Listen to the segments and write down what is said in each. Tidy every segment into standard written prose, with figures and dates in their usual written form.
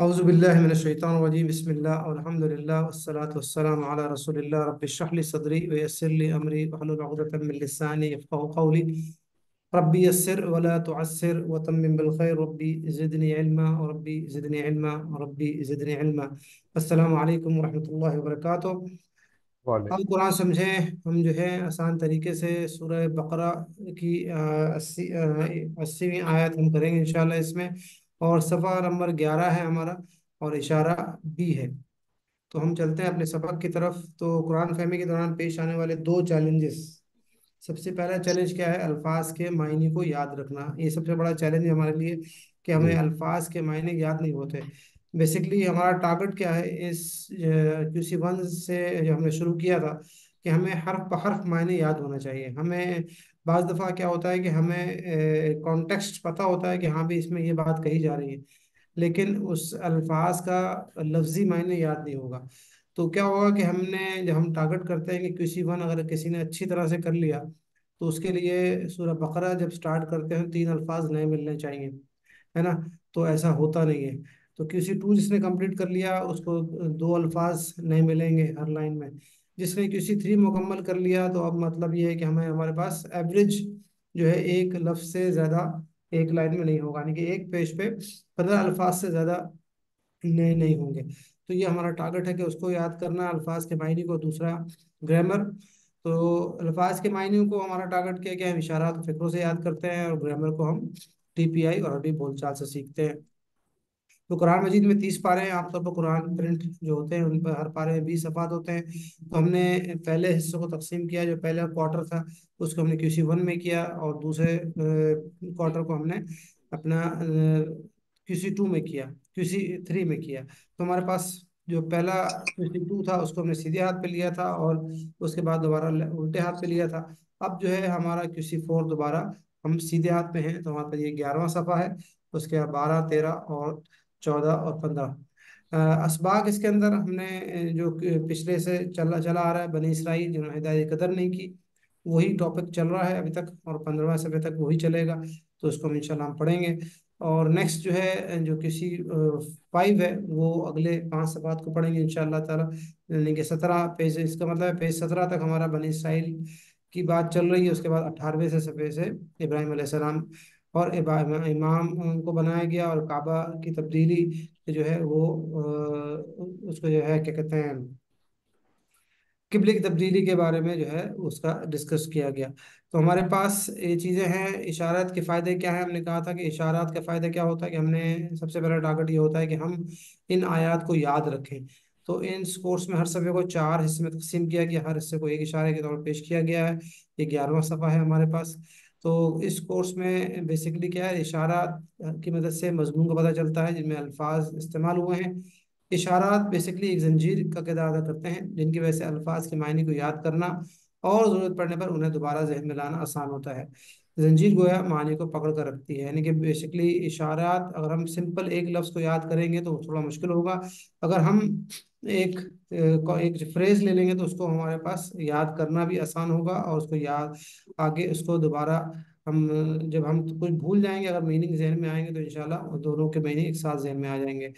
औज़ुबिल्लाहि बिस्मिल्लाह अल्हम्दुलिल्लाह वस्सलातु वस्सलामु अला रसूलिल्लाह रब्बि इश्रह ली सदरी व यस्सिर ली अमरी वहलुल उक़दतम मिन लिसानी यफ़क़हू क़ौली रब्बी यस्सिर वला तुअस्सिर व तम्मिम बिल खैर रब्बी ज़िदनी इल्मा रब्बी ज़िदनी इल्मा। अस्सलामु अलैकुम व रहमतुल्लाहि व बरकातुहू। हम वालेकुम। कुरान समझें, हम जो है आसान तरीके से सूरह बकरा की 80वीं आयत हम करेंगे इंशाल्लाह इसमें। और सफ़ा नंबर 11 है हमारा, और इशारा बी है। तो हम चलते हैं अपने सबक की तरफ। तो कुरान फहमी के दौरान पेश आने वाले दो चैलेंजेस। सबसे पहला चैलेंज क्या है? अल्फाज के मायने को याद रखना। ये सबसे बड़ा चैलेंज है हमारे लिए कि हमें जी। अल्फाज के मायने याद नहीं होते। बेसिकली हमारा टारगेट क्या है इस QC1 से जो हमने शुरू किया था, कि हमें हर्फ ब हर्फ मायने याद होना चाहिए। हमें बाज़ दफ़ा क्या होता है कि हमें कॉन्टेक्स्ट पता होता है कि हाँ भी इसमें ये बात कही जा रही है, लेकिन उस अल्फाज का लफ्जी मायने याद नहीं होगा। तो क्या होगा कि हमने जब हम टारगेट करते हैं कि QC1 अगर किसी ने अच्छी तरह से कर लिया, तो उसके लिए सूरह बकरा जब स्टार्ट करते हैं 3 अल्फाज नए मिलने चाहिए, है ना। तो ऐसा होता नहीं है। तो QC2 जिसने कंप्लीट कर लिया उसको 2 अल्फाज नए मिलेंगे हर लाइन में। जिसने QC3 मुकम्मल कर लिया, तो अब मतलब ये है कि हमें हमारे पास एवरेज जो है एक लफ्ज से ज़्यादा एक लाइन में नहीं होगा, यानी कि एक पेज पे 15 अल्फाज से ज़्यादा नए नहीं होंगे। तो ये हमारा टारगेट है कि उसको याद करना, अल्फाज के मायने को। दूसरा, ग्रामर। तो अल्फाज के मायने को हमारा टारगेट क्या है कि हम इशारात और फिक्रों से याद करते हैं, और ग्रामर को हम TPI और अरबी बोलचाल से सीखते हैं। तो कुरान मजीद में 30 पारे हैं। आमतौर पर कुरान प्रिंट जो होते हैं उन पर हर पारे में 20 सफ़ात होते हैं। तो हमने पहले हिस्से को तकसीम किया, जो पहला क्वार्टर था उसको हमने QC1 में किया, और दूसरे क्वार्टर को हमने अपना QC2 में किया, QC3 में किया। तो हमारे पास जो पहला QC2 था उसको हमने सीधे हाथ पे लिया था, और उसके बाद दोबारा उल्टे हाथ पे लिया था। अब जो है हमारा QC4 दोबारा हम सीधे हाथ पे हैं, तो हमारे पास ये 11वां सफ़ा है। उसके बाद 12, 13 और 14 और 15 असबाक इसके अंदर हमने जो कि पिछले से चला चला आ रहा है, बनी इसराइल जिन्होंने हिदायत कदर नहीं की, वही टॉपिक चल रहा है अभी तक, और 15वें सफ़े तक वही चलेगा। तो उसको हम इंशाल्लाह हम पढ़ेंगे। और नेक्स्ट जो है जो QC5 है, वो अगले 5 सफ़ात को पढ़ेंगे इंशाल्लाह ताला। यानी कि 17 पेज, इसका मतलब है पेज 17 तक हमारा बनी इसराइल की बात चल रही है। उसके बाद 18वें से सफ़े से इब्राहिम अलैहिस्सलाम और इमाम को बनाया गया, और काबा की तब्दीली जो है वो उसको जो है क्या कहते हैं, किबले की तब्दीली के बारे में जो है उसका डिस्कस किया गया। तो हमारे पास ये चीज़ें हैं। इशारात के फ़ायदे क्या हैं? हमने कहा था कि इशारात का फ़ायदा क्या होता है, कि हमने सबसे पहला टारगेट ये होता है कि हम इन आयात को याद रखें। तो इन कोर्स में हर सफ़े को 4 हिस्से में तकसीम किया गया, हर हिस्से को एक इशारे के तौर पर पेश किया गया है। ये 11वां सफ़ा है हमारे पास। तो इस कोर्स में बेसिकली क्या है, इशारात की मदद से मजमून का पता चलता है जिनमें अल्फाज इस्तेमाल हुए हैं। इशारात बेसिकली एक जंजीर का किरदार अदा करते हैं, जिनकी वजह से अल्फाज के मायने को याद करना और ज़रूरत पड़ने पर उन्हें दोबारा जहन में लाना आसान होता है। जंजीर गोया मानी को पकड़ कर रखती है, यानी कि बेसिकली इशारात, अगर हम सिंपल एक लफ्ज़ को याद करेंगे तो थोड़ा मुश्किल होगा। अगर हम एक एक फ्रेज ले लेंगे तो उसको हमारे पास याद करना भी आसान होगा, और उसको याद आगे उसको दोबारा हम जब हम कुछ भूल जाएंगे, अगर मीनिंग जहन में आएंगे, तो इंशाल्लाह दोनों के मीनिंग एक साथ जहन में आ जाएंगे।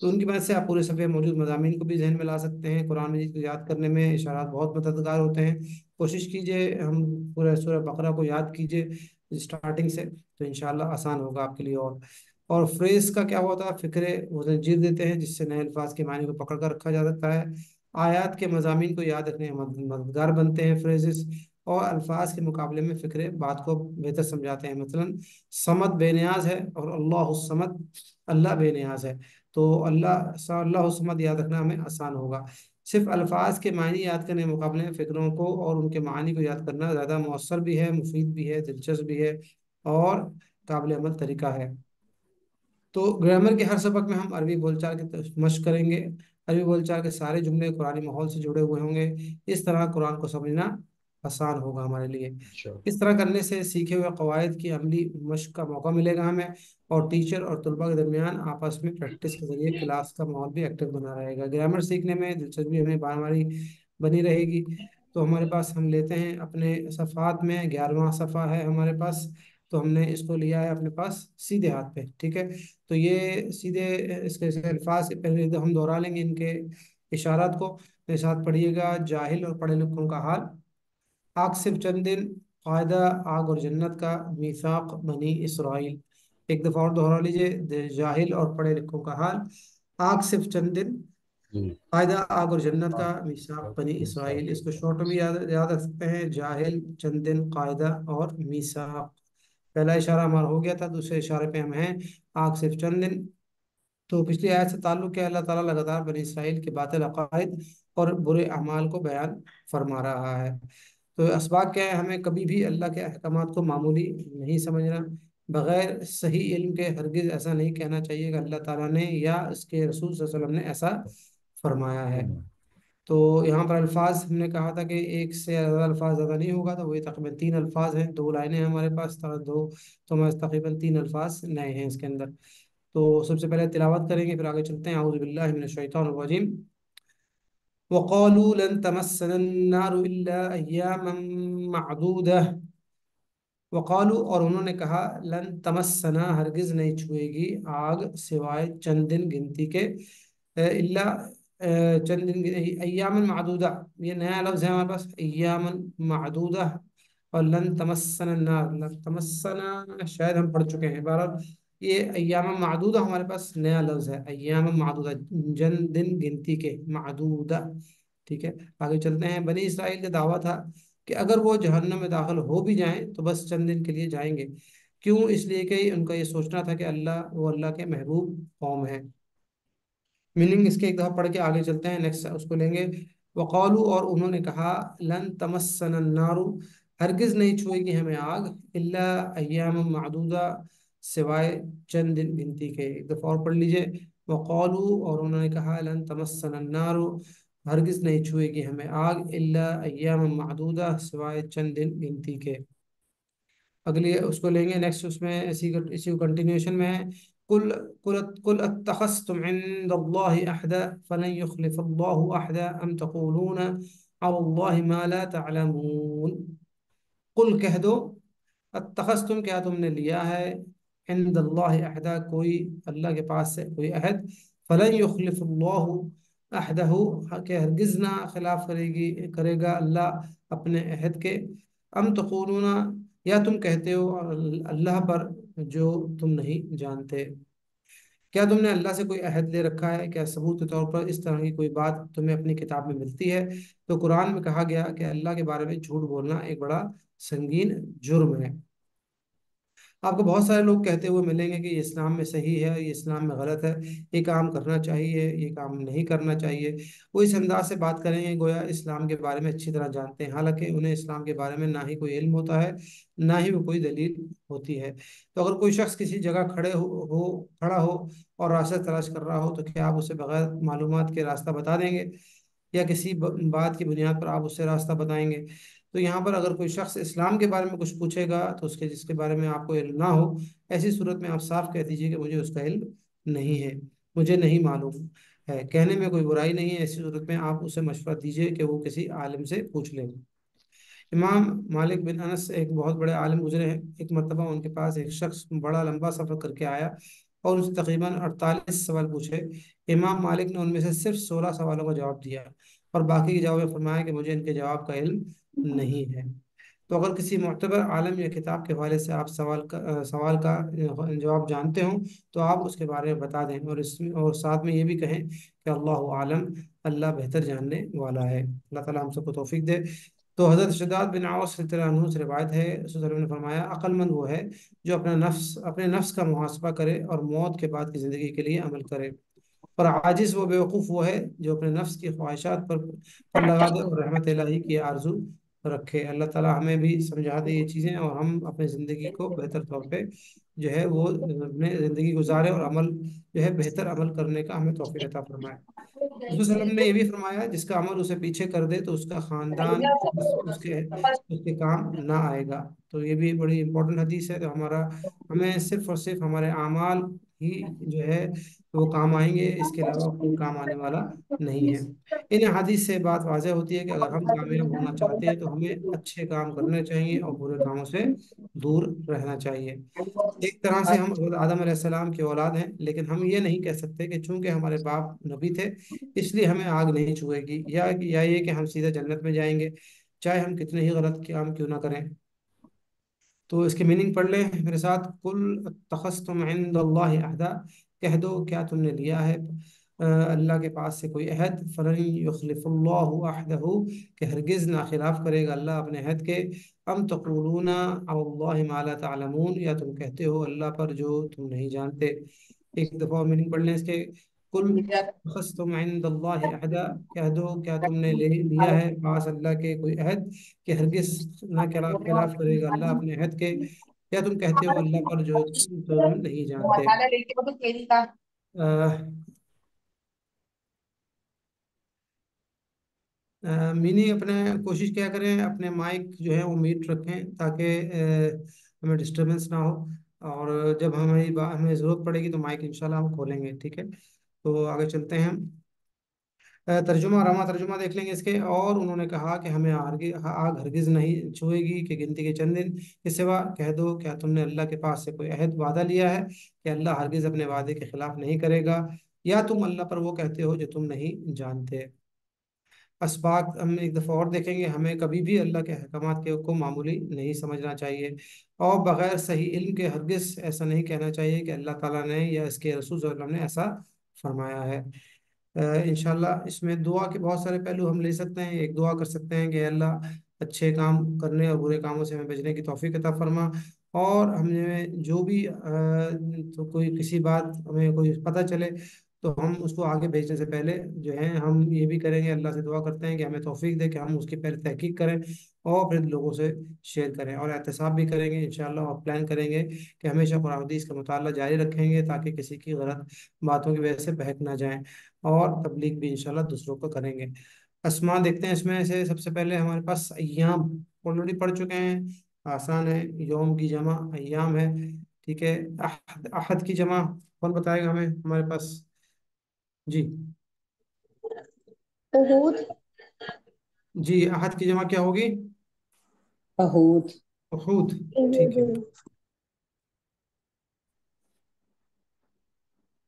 तो उनकी मदद से आप पूरे सफ़े में मौजूद मज़ामीन को भी जहन में ला सकते हैं। कुरान मजीद को याद करने में इशारात बहुत मददगार होते हैं। कोशिश कीजिए, हम पूरा सूरह बकरा को याद कीजिए स्टार्टिंग से, तो इंशाल्लाह आसान होगा आपके लिए। और फ्रेज का क्या होता है, फिक्रे वो जंजीर देते हैं जिससे नए अल्फाज के मानी को पकड़ कर रखा जा सकता है। आयत के मज़ामीन को याद रखने में मददगार बनते हैं फ्रेजेस। और अल्फाज के मुकाबले में फिक्रे बात को बेहतर समझाते हैं। मसलन समद बेनियाज है, और अल्लाह समद, अल्लाह बेनियाज है। तो अल्लाह समद याद रखना हमें आसान होगा। सिर्फ अल्फाज के मानी याद करने के मुकाबले में फ़िक्रों को और उनके मानी को याद करना ज़्यादा मौसर भी है, मुफीद भी है, दिलचस्प भी है, और काबिल अमल तरीका है। तो ग्रामर के हर सबक में हम अरबी बोलचाल की मशक करेंगे। अरबी बोलचाल के सारे जुमले कुरानी माहौल से जुड़े हुए होंगे। इस तरह कुरान को समझना आसान होगा हमारे लिए। अच्छा। इस तरह करने से सीखे हुए कवायद की अमली मशक का मौका मिलेगा हमें, और टीचर और तलबा के दरमियान आपस में प्रैक्टिस के जरिए क्लास का माहौल भी एक्टिव बना रहेगा। ग्रामर सीखने में दिलचस्पी हमें बार बारी बनी रहेगी। तो हमारे पास हम लेते हैं अपने सफ़ात में 11वां सफ़ा है हमारे पास। तो हमने इसको लिया है अपने पास सीधे हाथ पे, ठीक है। तो ये सीधे इसके अल्फाज पहले तो हम दोहरा लेंगे इनके इशारात को। मेरे साथ पढ़िएगा। जाहिल और पढ़े लिखों का हाल। आग सिर्फ चंद दिन, फायदा आग और जन्नत का, मीसाक बनी इसराइल। एक दफा और दोहरा लीजिए। जाहिल और पढ़े लिखों का हाल। आग सिर्फ चंद दिन, हम्म। फायदा आग और जन्नत हाँ, का, मीसाक बनी सबके साथ इसराइल। ही। इसको शॉर्ट में भी याद याद रख सकते हैं। जाहिल, चंद दिन, कायदा और मीसाक। पहला इशारा हमारा हो गया था, दूसरे इशारे पे हम हैं। आग सिर्फ चंद दिन। तो पिछली आयत से ताल्लुक है, अल्लाह ताला लगातार बनी इसराइल के बातिल अकायद और बुरे अमाल को बयान फरमा रहा है। तो असबाब क्या है, हमें कभी भी अल्लाह के अहकामात को मामूली नहीं समझना। बगैर सही इल्म के हरगिज ऐसा नहीं कहना चाहिए कि अल्लाह ताला ने या इसके रसूल सल्लल्लाहु अलैहि वसल्लम ने ऐसा फरमाया है। हम्म। तो यहाँ पर अल्फाज हमने कहा था कि एक से ज़्यादा अल्फाज ज़्यादा नहीं होगा, तो वही तकरीबन तीन अल्फाज हैं, दो लाइनें हैं हमारे पास, दो। तो हमारे तकरीबन तीन अल्फाज नए हैं इसके अंदर। तो सबसे पहले तिलावत करेंगे, फिर आगे चलते हैं। औज़ु बिल्लाहि मिनश शैतानिर रजीम। वक़ालू लन तमस्सना अन्नारु इल्ला अय्यामन मअदूदा। वक़ालू, और उन्होंने कहा, लन तमस्सना, हरगिज नहीं छुएगी आग सिवाय चंद दिन गिनती के। इल्ला चंद दिन, अय्यामन मादूदा। ये नया लफ्ज़ है हमारे पास, अय्यामन मादूदा। और लन तमस्सना नार, लन तमस्सना शायद हम पढ़ चुके हैं। बहरहाल ये अय्यामन मादूदा हमारे पास नया लफ्ज़ है। अय्यामन मादूदा, जन दिन गिनती के, मादूदा। ठीक है। आगे चलते हैं। बनी इसराइल का दावा था कि अगर वो जहन्नम में दाखिल हो भी जाएं तो बस चंद दिन के लिए जाएंगे। क्यों? इसलिए कि उनका ये सोचना था कि वो अल्लाह के महबूब कौम है। मीनिंग इसके एक दफ़ा पढ़ के आगे चलते हैं, नेक्स्ट उसको लेंगे। वक़ालू, और उन्होंने कहा, लन तमस्सना नारु, हरगिज नहीं छुएगी हमें आग, इल्ला अय्याम मादूदा, सिवाय चंद दिन गिनती के। एक दफ़ा और पढ़ लीजिए। वक़ालू, और उन्होंने कहा, लन तमस्सना नारु, हरगिज नहीं छुएगी हमें आग, इल्ला अय्याम मादूदा, सिवाय चंद दिन गिनती के। अगली उसको लेंगे नेक्स्ट, उसमें इसी को कंटिन्यूएशन में है। कुल कुल कुल अत्तखज़्तुम इंदल्लाहि अहदा फलन युखलिफल्लाहु अहदा अम तक़ूलून अलल्लाहि मा ला तअलमून। कुल, कह दो, अत्तखज़्तुम, क्या तुमने लिया है, इंदल्लाहि अहदा, कोई अल्लाह के पास से कोई अहद, फलन युखलिफल्लाहु अहदहु, कि हरगिज ना खिलाफ करेगा अल्लाह अपने अहद के। अम तक़ूलूना, या तुम कहते हो अल्लाह पर जो तुम नहीं जानते। क्या तुमने अल्लाह से कोई अहद ले रखा है? क्या सबूत के तौर पर इस तरह की कोई बात तुम्हें अपनी किताब में मिलती है? तो कुरान में कहा गया कि अल्लाह के बारे में झूठ बोलना एक बड़ा संगीन जुर्म है। आपको बहुत सारे लोग कहते हुए मिलेंगे कि ये इस्लाम में सही है, ये इस्लाम में गलत है, ये काम करना चाहिए, ये काम नहीं करना चाहिए। वो इस अंदाज से बात करेंगे गोया इस्लाम के बारे में अच्छी तरह जानते हैं, हालांकि उन्हें इस्लाम के बारे में ना ही कोई इल्म होता है, ना ही वो कोई दलील होती है। तो अगर कोई शख्स किसी जगह खड़ा हो और रास्ता तलाश कर रहा हो, तो क्या आप उसे बगैर मालूमात के रास्ता बता देंगे, या किसी बात की बुनियाद पर आप उससे रास्ता बताएंगे? तो यहाँ पर अगर कोई शख्स इस्लाम के बारे में कुछ पूछेगा, तो उसके जिसके बारे में आपको इल्म ना हो, ऐसी सूरत में आप साफ कह दीजिए कि मुझे उसका इल्म नहीं है, मुझे नहीं मालूम है। कहने में कोई बुराई नहीं है। ऐसी सूरत में आप उसे मशवरा दीजिए कि वो किसी आलिम से पूछ ले। इमाम मालिक बिन अनस एक बहुत बड़े आलिम गुजरे हैं। एक मरतबा उनके पास एक शख्स बड़ा लंबा सफ़र करके आया और उनसे तकरीबन 48 सवाल पूछे। इमाम मालिक ने उनमें से सिर्फ 16 सवालों का जवाब दिया, और बाकी के जवाब में फरमाया कि मुझे इनके जवाब का इल्म नहीं है। तो अगर किसी मुतबर आलम या किताब के हवाले से आप सवाल का जवाब जानते हो, तो आप उसके बारे में बता दें, और साथ में ये भी कहें कि अल्लाह आलम, अल्लाह बेहतर जानने वाला है। अल्लाह ताला हम सबको तौफीक दे। तो हज़रत शद्दाद बिन औस रज़ियल्लाहु अन्हु से रिवायत है, रसूल सल्लल्लाहु अलैहि वसल्लम ने फरमाया, अक्लमंद वो है जो अपने नफ्स का मुहासबा करे और मौत के बाद की ज़िंदगी के लिए अमल करे। और आजिज़ वो बेवकूफ़ वो है जो अपने नफ्स की ख्वाहिशात पर लगा दे और रहमत इलाही की आरजू रखे। अल्लाह ताला हमें भी समझा दे ये चीज़ें, और हम अपनी ज़िंदगी को बेहतर तौर पे जो है वो अपने ज़िंदगी गुजारे, और अमल जो है बेहतर अमल करने का हमें तौफीक अता फरमाए। रसूल सल्लल्लाहु अलैहि वसल्लम ने ये भी फरमाया, जिसका अमल उसे पीछे कर दे तो उसका खानदान उसके उसके काम ना आएगा। तो ये भी बड़ी इंपॉर्टेंट हदीस है। तो हमें सिर्फ और सिर्फ हमारे अमाल ही जो है वो काम आएंगे, इसके अलावा कोई काम आने वाला नहीं है। इन हदीस से बात वाज़ह होती है कि अगर हम कामयाब होना चाहते हैं तो हमें अच्छे काम करने चाहिए और बुरे कामों से दूर रहना चाहिए। एक तरह से हम हज़रत आदम अलैहिस्सलाम की औलाद हैं, लेकिन हम ये नहीं कह सकते कि चूंकि हमारे बाप नबी थे इसलिए हमें आग नहीं छुएगी, या ये कि हम सीधे जन्नत में जाएंगे चाहे हम कितने ही गलत काम क्यों ना करें। तो इसकी मीनिंग पढ़ लें मेरे साथ। कुल तखस्तुम इंदल्लाहि अहदा, कह दो क्या तुमने लिया है अल्लाह के पास से कोई अहद। फलन युखलिफुल्लाहु अहदहु, कि हरगिज ना खिलाफ करेगा अल्लाह अपने अहद के। अम तक़ूलूना अल्लाहि मा ला तअलमून, या तुम कहते हो अल्लाह पर जो तुम नहीं जानते। एक दफ़ा मीनिंग पढ़ लें इसके। कुल तखस्तुम इंदल्लाहि अहदा, कह दो क्या तुमने ले लिया है पास अल्लाह के कोई अहद, कि हरगिज ना खिलाफ करेगा अल्लाह अपने अहद के। या तुम कहते हो अल्लाह पर जो तुम नहीं जानते। मीनी अपने कोशिश क्या करें अपने माइक जो है वो म्यूट रखें ताकि हमें डिस्टरबेंस ना हो। और जब हमें ज़रूरत पड़ेगी तो माइक इंशाल्लाह हम खोलेंगे, ठीक है। तो आगे चलते हैं हम। तर्जुमा रमा तर्जुमा देख लेंगे इसके। और उन्होंने कहा कि हमें आग हरगिज नहीं छुएगी कि गिनती के चंद दिन के सिवा। कह दो क्या तुमने अल्लाह के पास से कोई अहद वादा लिया है कि अल्लाह हरगिज अपने वादे के खिलाफ नहीं करेगा। या तुम अल्लाह पर वो कहते हो जो तुम नहीं जानते। असबाक हम एक दफ़ा और देखेंगे, हमें कभी भी अल्लाह के अहकामात के को मामूली नहीं समझना चाहिए। और बग़ैर सही इल्म के हरगिज ऐसा नहीं कहना चाहिए कि अल्लाह ताला ने या इसके रसूल सल्लल्लाहु अलैहि वसल्लम ने ऐसा फरमाया है। इंशाल्लाह इसमें दुआ के बहुत सारे पहलू हम ले सकते हैं। एक दुआ कर सकते हैं कि अल्लाह अच्छे काम करने और बुरे कामों से हमें बचने की तौफीक अता फरमा। और हमें जो भी तो कोई किसी बात हमें कोई पता चले तो हम उसको आगे भेजने से पहले जो है हम ये भी करेंगे, अल्लाह से दुआ करते हैं कि हमें तौफीक दे कि हम उसकी पहले तहकीक करें और फिर लोगों से शेयर करें। और एहतसाब भी करेंगे इंशाल्लाह, और प्लान करेंगे कि हमेशा कुरान हदीस का मुताला जारी रखेंगे ताकि किसी की गलत बातों की वजह से बहक ना जाएं। और तबलीग भी इंशाल्लाह दूसरों को करेंगे। अस्मा देखते हैं इसमें से। सबसे पहले हमारे पास अय्याम ऑलरेडी पढ़ चुके हैं, आसान है। यौम की जमा अय्याम है, ठीक है। अहद अहद की जमा कौन बताएगा हमें हमारे पास? जी। अहूद। जी, अहद की जमा क्या होगी? अहूद। उहूद, ठीक है। अहूद।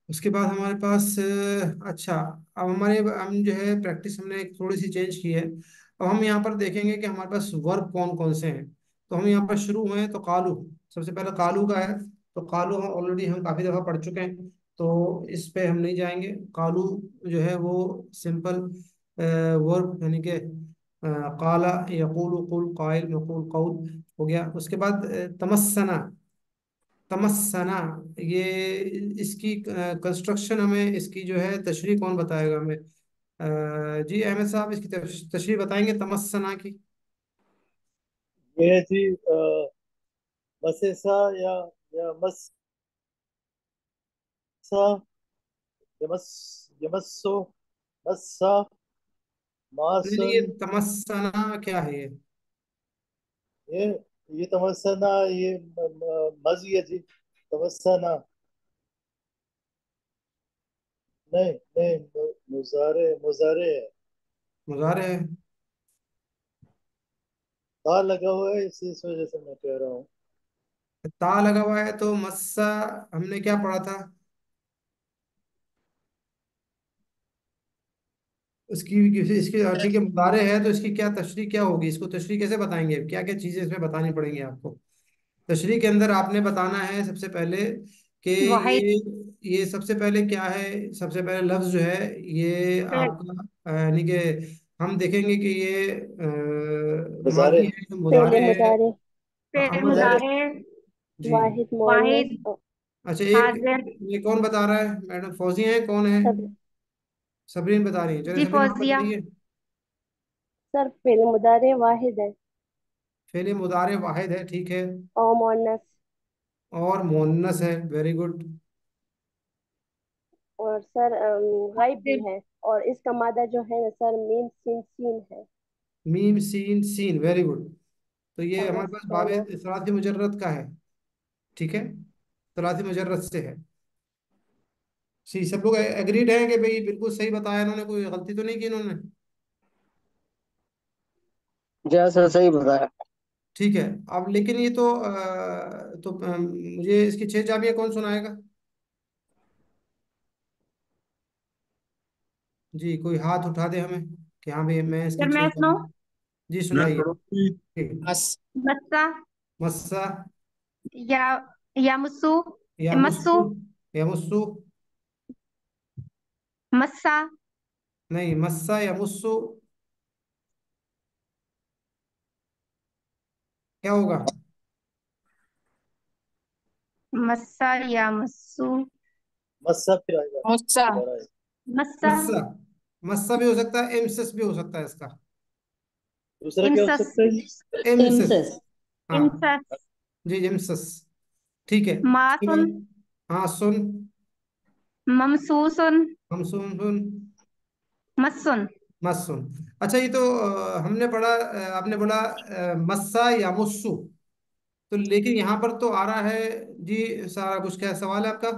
उसके बाद हमारे पास अच्छा, अब हम जो है प्रैक्टिस हमने एक थोड़ी सी चेंज की है। अब हम यहाँ पर देखेंगे कि हमारे पास वर्ब कौन कौन से हैं। तो हम यहाँ पर शुरू हुए हैं तो कालू, सबसे पहले कालू का है। तो कालू हम ऑलरेडी हम काफ़ी दफ़ा पढ़ चुके हैं, तो इस पे हम नहीं जाएंगे। कालू जो है वो सिंपल वर्ब यानी कि काला यकूलु कुल कायल मकूल कौल हो गया। उसके बाद तमस्सना, तमस्सना, ये इसकी कंस्ट्रक्शन हमें इसकी जो है तशरीह कौन बताएगा हमें? जी अहमद साहब इसकी तशरीह बताएंगे तमस्सना की। ये है जी मसेसा या मस्सा, यमस यमस्सो, मस्सा, मास। नहीं नहीं, ये तमस्सना क्या है ये? ये ये तमस्सना, ये मजी है जी, तमस्सना। नहीं नहीं, मुजारे मुजारे है। मुजारे है। ताल लगा हुआ है, इस वजह से मैं कह रहा हूँ। ता लगा हुआ है तो मस्सा हमने क्या पढ़ा था? उसकी इसकी ठीक है, मुजारे है तो इसकी क्या तशरीह क्या होगी? इसको तशरीह कैसे बताएंगे? क्या क्या चीजें इसमें बतानी पड़ेंगी आपको? तशरीह के अंदर आपने बताना है सबसे पहले कि वाहिद। ये सबसे पहले क्या है। सबसे पहले लफ्ज जो है ये फिर आपका यानी कि हम देखेंगे कि ये मुजारे। मादी है, फेले मुजारे है, मुजारे। फिर अमल है। मुजारे। जी। वाहिद मोअन्नस वाहिद। अच्छा, एक हाजिर। ये कौन बता रहा है? मैडम फौजिया है कौन है? सब। सबरीन बता रही है, चलिए जी सबरीन आप फौजिया। बताइए। सर फेले मुजारे वाहिद है। फेले मुदारे वाहिद है, ठीक है। और मोअन्नस। और मुअन्नस है, वेरी गुड। और सर गायब भी हाजिर। है। और इसका मादा जो है ना सर मीम सीन सीन है। मीम सीन सीन, वेरी गुड। तो ये हमारे पास बाबे तमस्सना। सलाती मुजर्रद का है, ठीक है। सलाती मुजर्रद से है। सी, सब लोग एग्रीड हैं कि भाई बिल्कुल सही बताया इन्होंने, कोई गलती तो नहीं की इन्होंने? जैसा सही बताया। ठीक है। अब लेकिन ये तो मुझे इसकी 6 चाबियां कौन सुनाएगा? जी, कोई हाथ उठा दे हमें कि हाँ भाई मैं इसकी सर छह मैं चाबियां। सुनाऊं? जी मैं सुनाइए। पढ़ूंगी। ठीक। बस। मस्सा, मस्सा, या यामुसु, या मस्सू, मुस्सू, या मुस्सू। मस्सा, नहीं, मस्सा या मुस्सू, क्या होगा? मस्सा या मस्सू, मस्सा फिर आएगा, मुस्सा। दोबारा आएगा। मस्सा, मस्सा, मस्सा भी हो सकता है, एमसेस भी हो सकता है इसका। दूसरा क्या हो इंसस, सकता है? एमसेस। इमसेस। हाँ। इंसस, जी, एमसेस। ठीक है, उसके मासुन, बाद। हाँ, सुन। ममसूसन, हम सुन सुन। मस्सुन। मत सुन। अच्छा, ये तो हमने पढ़ा, आपने बोला मस्सा या मुस्सू। तो लेकिन यहाँ पर तो आ रहा है। जी सारा कुछ, क्या सवाल है आपका?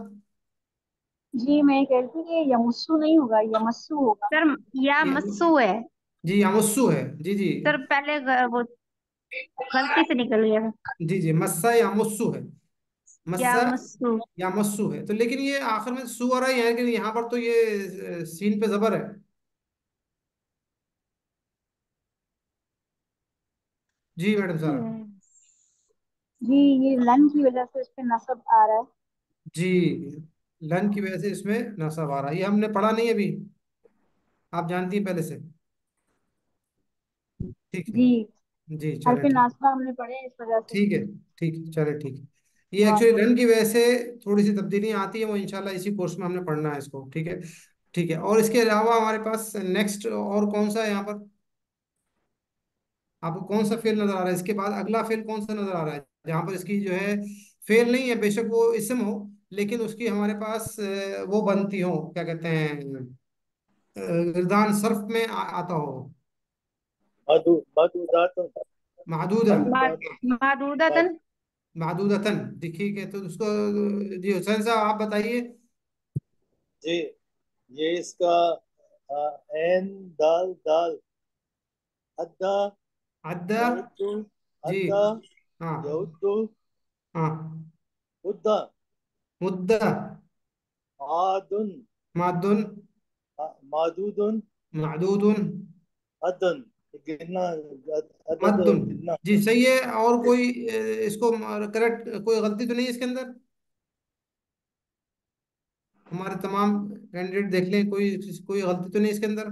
जी मैं ये कह रही थी कि यमुस्सु नहीं होगा, यमस्सु होगा। सर या ये, मस्सू है। जी यामुस्सू है। जी जी। सर पहले वो गलती से निकल गया था। जी जी, मस्सा यामुस्सू है। या मस्सा मस्सू। यामुस्सू है, तो लेकिन ये आखिर में सू आ रहा है यहाँ, लेकिन यहाँ पर तो ये सीन पे जबर है। जी मैडम साहब। जी ये लन की वजह से इस पे नसब आ रहा है। जी, लन की वजह से इसमें नसा आ रहा है, ये हमने पढ़ा नहीं अभी, आप जानती हैं पहले से। ठीक है। जी जी चले हरफ ठीक। नासबा हमने पढ़े हैं इस वजह से। ठीक है। ठीक है, चले ठीक है। ये बहुत एक्चुअली बहुत रन की वजह से थोड़ी सी तब्दीलियां आती है, वो इंशाल्लाह इसी कोर्स में हमने पढ़ना है इसको। ठीक है। ठीक है, और इसके अलावा हमारे पास नेक्स्ट और कौन सा है यहाँ पर? आपको कौन सा फेल नजर आ रहा है? इसके बाद अगला फेल कौन सा नजर आ रहा है जहाँ पर इसकी जो है फेल नहीं है, बेशक वो इसम हो, लेकिन उसकी हमारे पास वो बनती हो, क्या कहते हैं, गिरदान सर्फ में आता हो। मधु मधुदातन। महदूदन। मधुदातन। मादूदतन। महदूदतन। ठीक है, तो उसको जी हुसैन साहब आप बताइए। जी ये इसका एन दाल दाल अद्दा अद्दा। यहुद्दू जी। अद्दा हाँ। यहुद्दू हाँ। उद्दा मुद्दा। आदुन मादुन। मादूदुन मादूदुन। अदन। गिनना, अदद मद्दुन। गिनना। जी सही है। और कोई इसको करेक्ट, कोई गलती तो नहीं है इसके अंदर? हमारे तमाम कैंडिडेट देख लें, कोई कोई गलती तो नहीं इसके अंदर?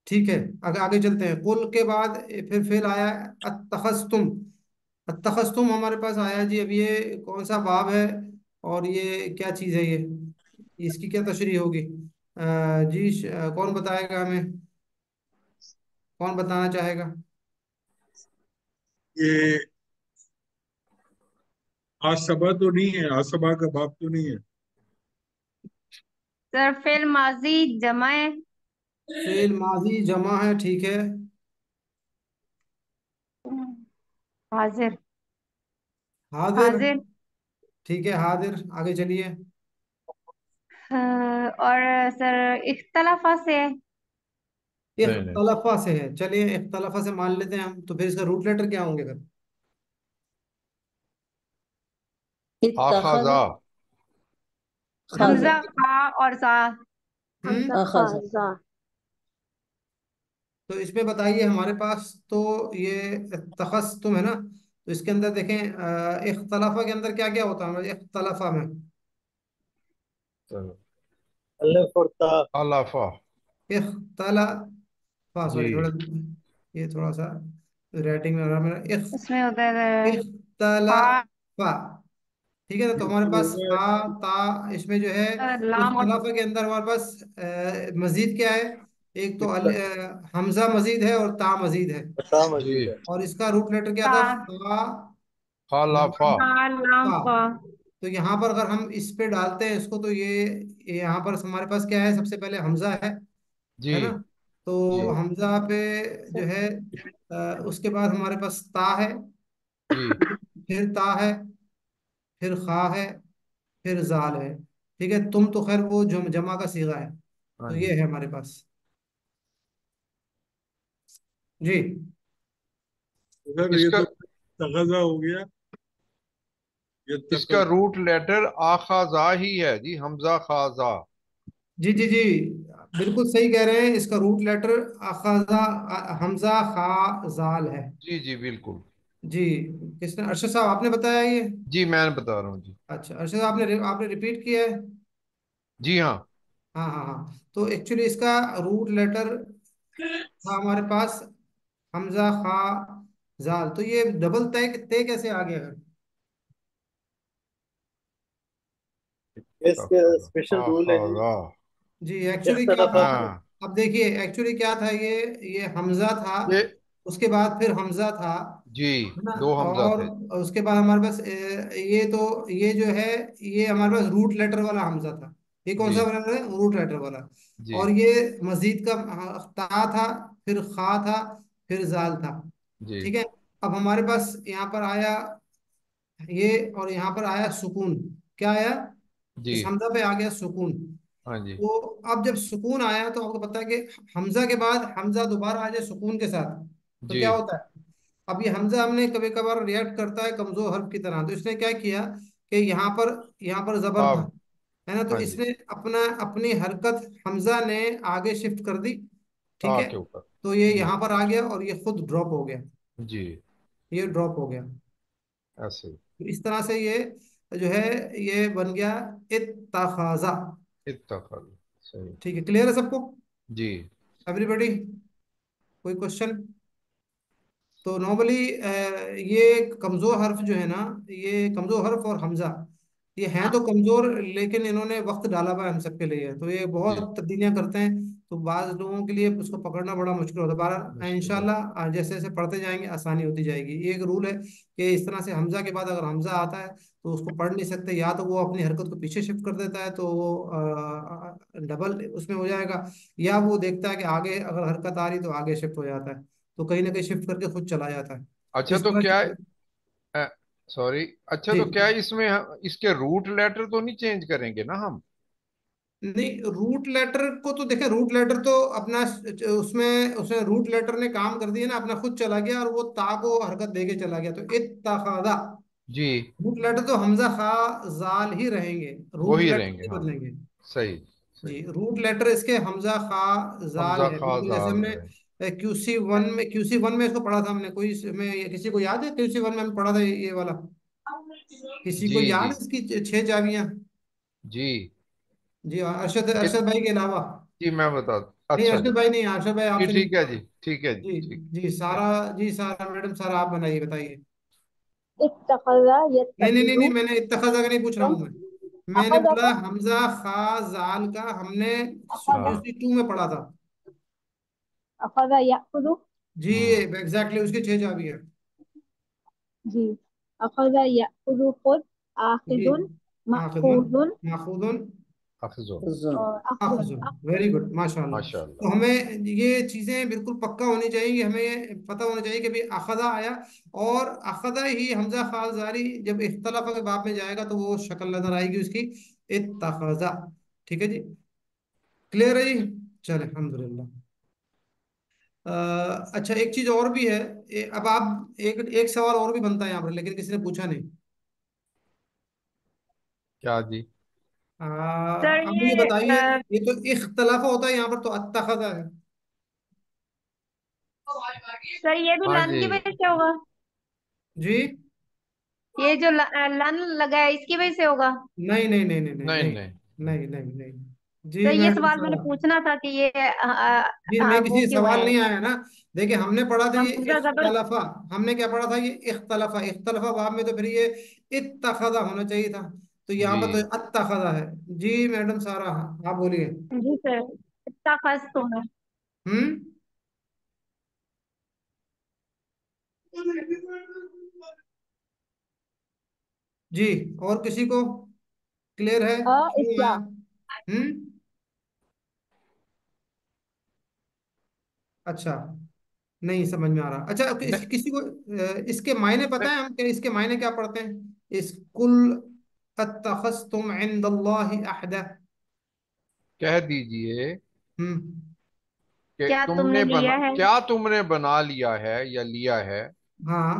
ठीक है। आगे आगे चलते हैं। कुल के बाद फिर फेल आया अतखस्तुम। अतखस्तुम हमारे पास आया जी। अब ये कौन सा बाब है और ये क्या चीज़ है ये, इसकी क्या तशरीह होगी? जी कौन बताएगा हमें, कौन बताना चाहेगा? ये आसबा तो नहीं है, आसबा का बाप तो नहीं है। सर फेल माजी जमा है। फेल माजी जमा है, ठीक है। हाजिर। हाजिर। हाजिर। ठीक है, हाजिर। आगे चलिए। और सर इख्तलाफा से है। नहीं नहीं। इख्तलाफा से है, चलिए इख्तलाफा से मान लेते हैं हम, तो फिर इसका रूट लेटर क्या होंगे फिर? इत्तखज़। आखाजा। खज़। हमजा खा और जा। हम्म। हमजा खा अखज़। जा। तो इसमें बताइए हमारे पास तो ये तखस्तुम है ना, तो इसके अंदर देखें इख्तलाफा के अंदर क्या क्या होता है इख्तलाफा में? अल्लाह फरता। अलाफा। इख्तलाफा, जी सॉरी थोड़ा, ये थोड़ा सा राइटिंग में आ रहा है मेरा। इसमें होता है खा, इख्तलाफा। ठीक है ना, तो हमारे बिल्कुल पास होगा। हा, ता, इसमें जो है लाम और इख्तलाफा के अंदर हमारे पास मजीद क्या है? एक तो इतना हमजा मजीद है और ता मजीद है। बता जी मजीद है। और इसका रूट लेटर क्या ता। था? फा, खलाफा। लाम, खा लाम फा। फा। तो यहाँ पर अगर हम इस पे डालते हैं इसको, तो ये यहाँ पर हमारे पास क्या है? सबसे पहले हमजा जी है ना? जी तो हमजा पे जो सर है उसके बाद हमारे पास ता है, जी फिर ता है, फिर खा है, फिर जाल है। ठीक है, तुम तो खैर वो जो जमा का सीगा है। हाँ तो जी। ये है हमारे पास। जी। सर ये इसका तो तगजा हो गया। ये इसका तक। रूट लेटर आखाजा ही है जी, हमजा खाजा। जी जी जी, बिल्कुल सही कह रहे हैं। इसका रूट लेटर अखजा, हमजा खा जाल है। जी जी बिल्कुल। जी। किसने? अरशद साहब आपने बताया ये? जी मैं बता रहा हूँ जी। अच्छा, अरशद साहब, आपने आपने रिपीट किया है? जी हाँ। हाँ हाँ हाँ, तो एक्चुअली इसका रूट लेटर था हमारे पास हमजा खा जाल। तो ये डबल तय तय कैसे आ गया? इसके स्पेशल रूल है जी। आखाजा। जी, एक्चुअली क्या इख्तलाफ था? हाँ। अब देखिए, एक्चुअली क्या था, ये हमजा था, ये उसके बाद फिर हमजा था, जी है ना? दो हमजा और थे। उसके बाद हमारे पास ये तो ये जो है, ये हमारे पास रूट लेटर वाला हमजा था। ये कौन सा जी वाला है? रूट लेटर वाला। जी और ये मजीद का ता था, फिर खा था, फिर जाल था। जी ठीक है। अब हमारे पास यहाँ पर आया ये, और यहाँ पर आया सुकून। क्या आया? जी। इस हमजा पे आ गया सुकून। हाँ जी। तो अब जब सुकून आया तो आपको पता है कि हमजा के बाद हमजा दोबारा आ जाए सुकून के साथ, तो जी क्या होता है? अब ये हमजा हमने कभी कभार रिएक्ट करता है कमजोर हर्फ की तरह। तो इसने क्या किया कि यहाँ पर जबर था, आप। है ना? तो हाँ जी। इसने अपनी हरकत हमजा ने आगे शिफ्ट कर दी। ठीक आ है। के ऊपर। तो ये जी यहाँ पर आ गया और ये खुद ड्रॉप हो गया। जी। ये ड्रॉप हो गया। ऐसे ही। तो इस तरह से ये जो है, ये बन गया इत्तखाजा। इत्तखल। सही। ठीक है, क्लियर है सबको? जी एवरीबॉडी, कोई क्वेश्चन? तो नॉर्मली ये कमजोर हर्फ जो है ना, ये कमजोर हर्फ और हमजा, ये हैं तो कमजोर, लेकिन इन्होंने वक्त डाला हुआ है हम सबके लिए, तो ये जी। बहुत तब्दीलियां करते हैं। तो बाज लोगों के लिए उसको पकड़ना बड़ा मुश्किल होता है। बहरहाल मुश्किल है। इंशाल्लाह जैसे जैसे पढ़ते जाएंगे आसानी होती जाएगी। ये एक रूल है कि इस तरह से हमजा के बाद अगर हमजा आता है तो उसको पढ़ नहीं सकते, या तो वो अपनी हरकत को पीछे शिफ्ट कर देता है तो वो डबल उसमें हो जाएगा, या वो देखता है कि आगे अगर हरकत आ रही तो आगे शिफ्ट हो जाता है, तो कहीं ना कहीं शिफ्ट करके खुद चला जाता है। अच्छा इस तो तरह क्या, से। सॉरी, अच्छा जी। तो क्या इसमें इसके रूट लेटर तो नहीं चेंज करेंगे ना हम? नहीं, रूट लेटर को तो देखें, रूट लेटर तो अपना उसमें उसने रूट लेटर ने काम कर दिया ना, अपना खुद चला गया और वो ता को हरकत देके चला गया, तो इत्तखादा। जी। रूट लेटर तो हमजा खा जाल ही रहेंगे, रूट वही लेटर रहेंगे नहीं हाँ। बदलेंगे। सही। जी, सही। रूट लेटर इसके हमजा खा जाल हमजा है, बिल्कुल जैसे खाजाल हमने रहे। क्यूसी वन में इसको पढ़ा था हमने। कोई इसमें किसी को याद है क्यूसी वन में हमने पढ़ा था ये वाला? किसी जी को याद जी है इसकी छह चाबियां? जी। जी हाँ, अरशद इत, अरशद भाई के अलावा। जी मैं बता। नहीं, अच्छा जी। अरशद भाई नहीं, अरशद भाई जी आपसे नहीं ठीक है पूछा जी, मैं। ठीक है जी, जी। ठीक। जी सारा, जी सारा मैडम, सारा आप बनाइए, बताइए। इत्तखज़ा नहीं नहीं नहीं यत्तखिज़ु। नहीं, मैंने इत्तखज़ा का नहीं पूछ रहा हूँ मैं। मैंने अखज़ा बोला का। हमजा खा जाल का हमने अखज़ा। हाँ। यूसी टू में पढ़ा था। अखज़ा याखुदु। जी, हम्म। एग्जैक्टली उसकी छह चाबी है। जी। अखज़ा याखुदु खुद। जी। आखिजुन। आखिजुन, मअखूजुन। माखूजुन, हफ्जुन। और अखजुन आखजुन। वेरी अखजुन। गुड, माशाल्लाह। माशाल्लाह। तो हमें ये चीजें बिल्कुल पक्का होनी चाहिए कि हमें ये पता होना चाहिए कि भाई अखदा आया, और अखदा ही हमजा खाल जारी जब इख्तलाफ के बाब में जाएगा तो वो शक्ल नजर आएगी उसकी, इत्तखजा। ठीक है जी, क्लियर है जी? चले, अल्हम्दुलिल्लाह। अच्छा, एक चीज और भी है। अब आप एक एक सवाल और भी बनता है यहाँ पर, लेकिन किसी ने पूछा नहीं। क्या जी? सर अब ये ये बताइए, ये तो इख्तलाफ होता है, यहाँ पर तो अत्तखज़ा है। सर ये भी हाँ लन जी। की वजह से होगा? जी। ये जो लन लगा है इसकी वजह से होगा? नहीं नहीं नहीं नहीं नहीं नहीं नहीं नहीं। नहीं नहीं नहीं। सर जी ये मैडम सवाल मैंने साहब। पूछना था कि ये जी हमें वो किसी क्यों सवाल है? नहीं आया ना। देखिए, हमने पढ़ा था ये हमजा जबर। इख्तलाफा। हमने क्या पढ़ा था? ये इख्तलाफा, इख्तलाफा बाब में तो फिर ये इत्तखज़ा होना चाहिए था। तो यहाँ जी। पर तो अत्तखज़ा है। जी मैडम सारा, आप बोलिए। जी सर, इतना खास तो है। हम्म। जी, और किसी को क्लियर है क्यों इसका। आया? अच्छा, नहीं समझ में आ रहा। अच्छा, नहीं, किसी को इसके मायने पता नहीं, है? हम क्या इसके मायने क्या पढ़ते हैं? इस कुल अत्तखज़्तुम इंदल्लाहि अहदा। कह दीजिए हम्म। कि क्या तुमने लिया है क्या तुमने बना लिया है या लिया है, हाँ।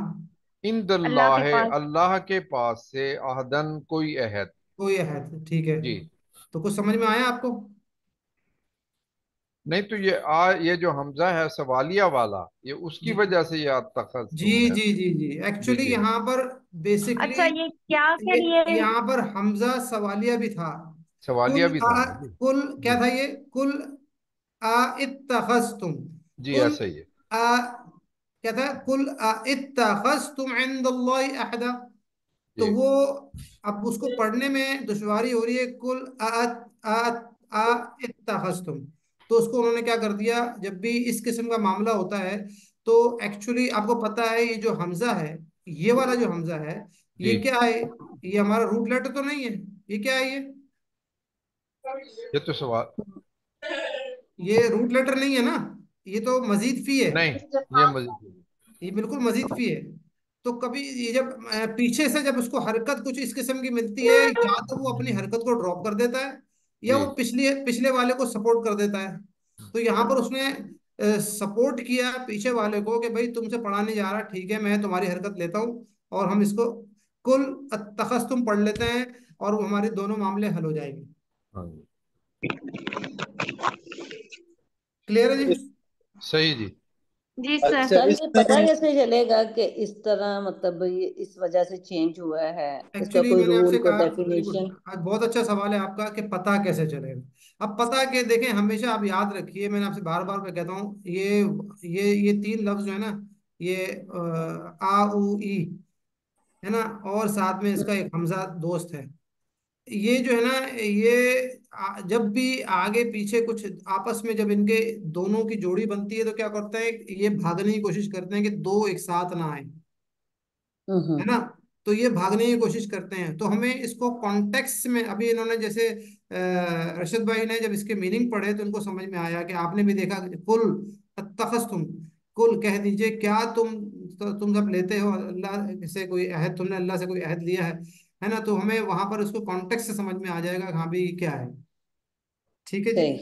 अल्लाह के इंदल्लाह, पास। अल्लाह के पास से, अहदन, कोई अहद। कोई है तो ठीक है। जी। तो कुछ समझ में आया आपको? नहीं तो ये जो हमजा है सवालिया वाला, ये उसकी जी वजह से ये जी तखस्तुम है। जी जी जी, जी एक्चुअली जी। यहाँ पर बेसिकली अच्छा, ये क्या ये फिर ये यहाँ पर हमजा सवालिया भी था। सवालिया भी था। जी कुल क्या जी। था ये? कुल आ इत्तखज़्तुम। जी कुल ऐसा ही है। आ क्या था? कुल आ इत्तखज़्तुम इंदल्लाहि अहदा। तो जी वो अब उसको पढ़ने में दुश्वारी हो रही है। कुल आ आ इत्तखज़्तुम। तो उसको उन्होंने क्या कर दिया, जब भी इस किस्म का मामला होता है तो एक्चुअली आपको पता है ये जो हमजा है, ये वाला जो हमजा है, ये जी। क्या है? ये हमारा रूट लेटर तो नहीं है। ये क्या है ये? ये तो सवाल। ये रूट लेटर नहीं है ना। ये तो मजीद फी है। नहीं, ये मजीद। ये बिल्कुल मजीद फी है। तो कभी ये जब पीछे से जब उसको हरकत कुछ इस किस्म की मिलती है, या तो वो अपनी हरकत को ड्रॉप कर देता है, या जी वो पिछले पिछले वाले को सपोर्ट कर देता है। तो यहाँ पर उसने सपोर्ट किया पीछे वाले को कि भाई तुमसे पढ़ा नहीं जा रहा, ठीक है मैं तुम्हारी हरकत लेता हूँ, और हम इसको कुल तखस्तुम पढ़ लेते हैं, और वो हमारे दोनों मामले हल हो जाएंगे। हाँ जी। क्लियर है जी? सही जी। जी सर। अच्छा सर ये पता इसमें कैसे चलेगा कि इस तरह मतलब ये इस वजह से चेंज हुआ है? इसका एक्चुअली कोई मैंने रूल आपसे कोई कहा, वेरी गुड, डेफिनेशन? आज बहुत अच्छा सवाल है आपका कि पता कैसे चलेगा। अब पता के देखें, हमेशा आप याद रखिए, मैंने आपसे बार बार मैं कहता हूँ, ये तीन लफ्ज जो है ना, ये आ उ ई है ना, और साथ में इसका एक हमजा दोस्त है। ये जो है ना, ये जब भी आगे पीछे कुछ आपस में जब इनके दोनों की जोड़ी बनती है तो क्या करते हैं, ये भागने की कोशिश करते हैं कि दो एक साथ ना आए, है हम्म। ना। तो ये भागने की कोशिश करते हैं। तो हमें इसको कॉन्टेक्स्ट में, अभी इन्होंने जैसे अरशद भाई ने जब इसके मीनिंग पढ़े तो उनको समझ में आया कि आपने भी देखा कि कुल अत्तखज़्तुम, कुल कह दीजिए, क्या तुम सब लेते हो अल्लाह से कोई अहद, तुमने अल्लाह से कोई अहद लिया है ना। तो हमें वहां पर उसको कॉन्टेक्स्ट से समझ में आ जाएगा कि हाँ भी क्या है। ठीक है जी। सही।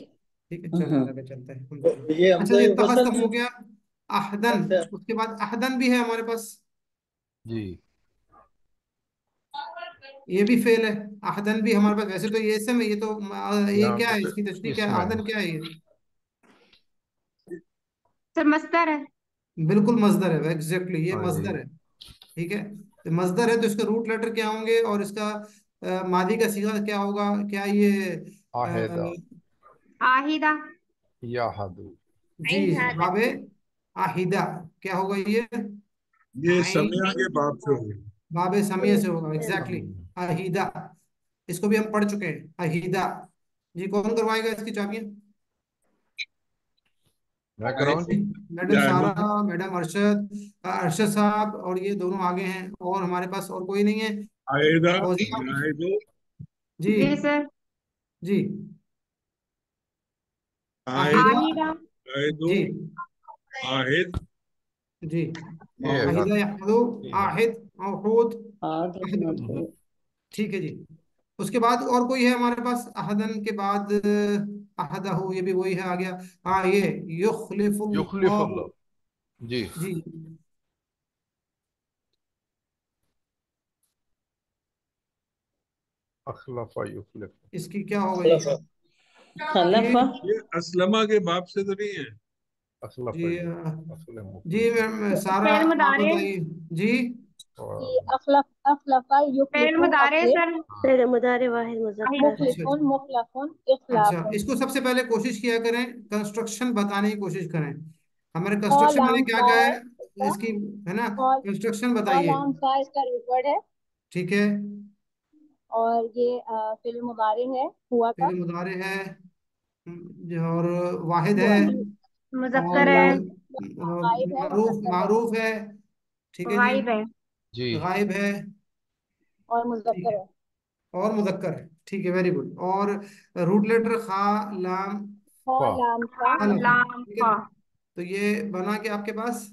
ठीक है, चलो हम्म। आगे चलते हैं हम। तो ये अच्छा हमजा ये मुफस्सल तखस्तम भी। हो गया। अहदन, अच्छा उसके बाद अहदन भी है हमारे पास। जी। ये भी फेल है। अहदन भी हमारे पास, वैसे तो ये इसम है, ये तो ये यहाँ क्या पे है, तो इसकी तशरीह क्या है, इसमें है। अहदन क्या है ये? सर मस्तर है। बिल्कुल मजदर है, एग्जैक्टली ये हाँ जी। मजदर है। ठीक है, तो मजदर है तो इसके रूट लेटर क्या होंगे, और इसका मादी का सीगा क्या होगा? क्या ये आहेदा आहिदा। या हदू। जी, बाबे आहिदा क्या होगा ये? ये आइन, समय के बाप से होगी। बाबे समिया से होगा, एग्जैक्टली हम्म। आहिदा। इसको भी हम पढ़ चुके हैं, अहीदा। जी, कौन करवाएगा इसकी चाबियां? मैं कराऊं आहिद जी? मैडम या सारा, आहिद। मैडम अरशद, अरशद साहब, और ये दोनों आगे हैं, और हमारे पास और कोई नहीं है। आहिदा फौजिया। जाहिदो। जी जी सर। जी। आहिद अहीदा। आहिदा। जाहिदो। जी आहिद। जी। ये और अहीदा हद। यहदु, ये है। आहिद, अहूद, हाँ तो अहद। हम्म। ठीक है जी। उसके बाद और कोई है हमारे पास? अहदन के बाद अहदहु, ये भी वही है, आ गया। हाँ, ये युखलिफुल्लाह। युखलिफुल्लाह। जी। जी। अखलफा युखलिफ। इसकी क्या होगा जी? खलफा। खलफा। जी ये असलमा के बाप से तो नहीं है। अखलफा जी अखल जी मुखलिफ। मैम सारा, फेल आप मुदारे। बताइए। जी ये और अखलफा फेल युखलिफु मुदारे अखलिफ। सर। फिर मुदारे वाहिद मुजक्कर है। अच्छा मुखलिफुन अच्छा। मुखलफुन अच्छा, इखलाफुन। इसको सबसे पहले कोशिश किया करें, कंस्ट्रक्शन बताने की कोशिश करें। हमारे खा कंस्ट्रक्शन मैंने लाम क्या सा क्या है है इसका। इसकी, है ना, खा कंस्ट्रक्शन खा बताइए। लाम सा इसका रूट वर्ड है। ठीक है। और ये फिल मुदारे है हुआ का। फिर मुदारे है, और वाहिद है, हुआ मुजक्कर और है। गायब है, मारूफ मुजक्कर है मारूफ है। ठीक है जी। गायब है। जी। गायब है। और ठीक मुजक्कर है, है। और मुदक्कर है। ठीक है, वेरी गुड। और रूट लेटर खा, लाम, खा फा। लाम सा खलफा। लाम ठीक है, फा। तो ये बना के आपके पास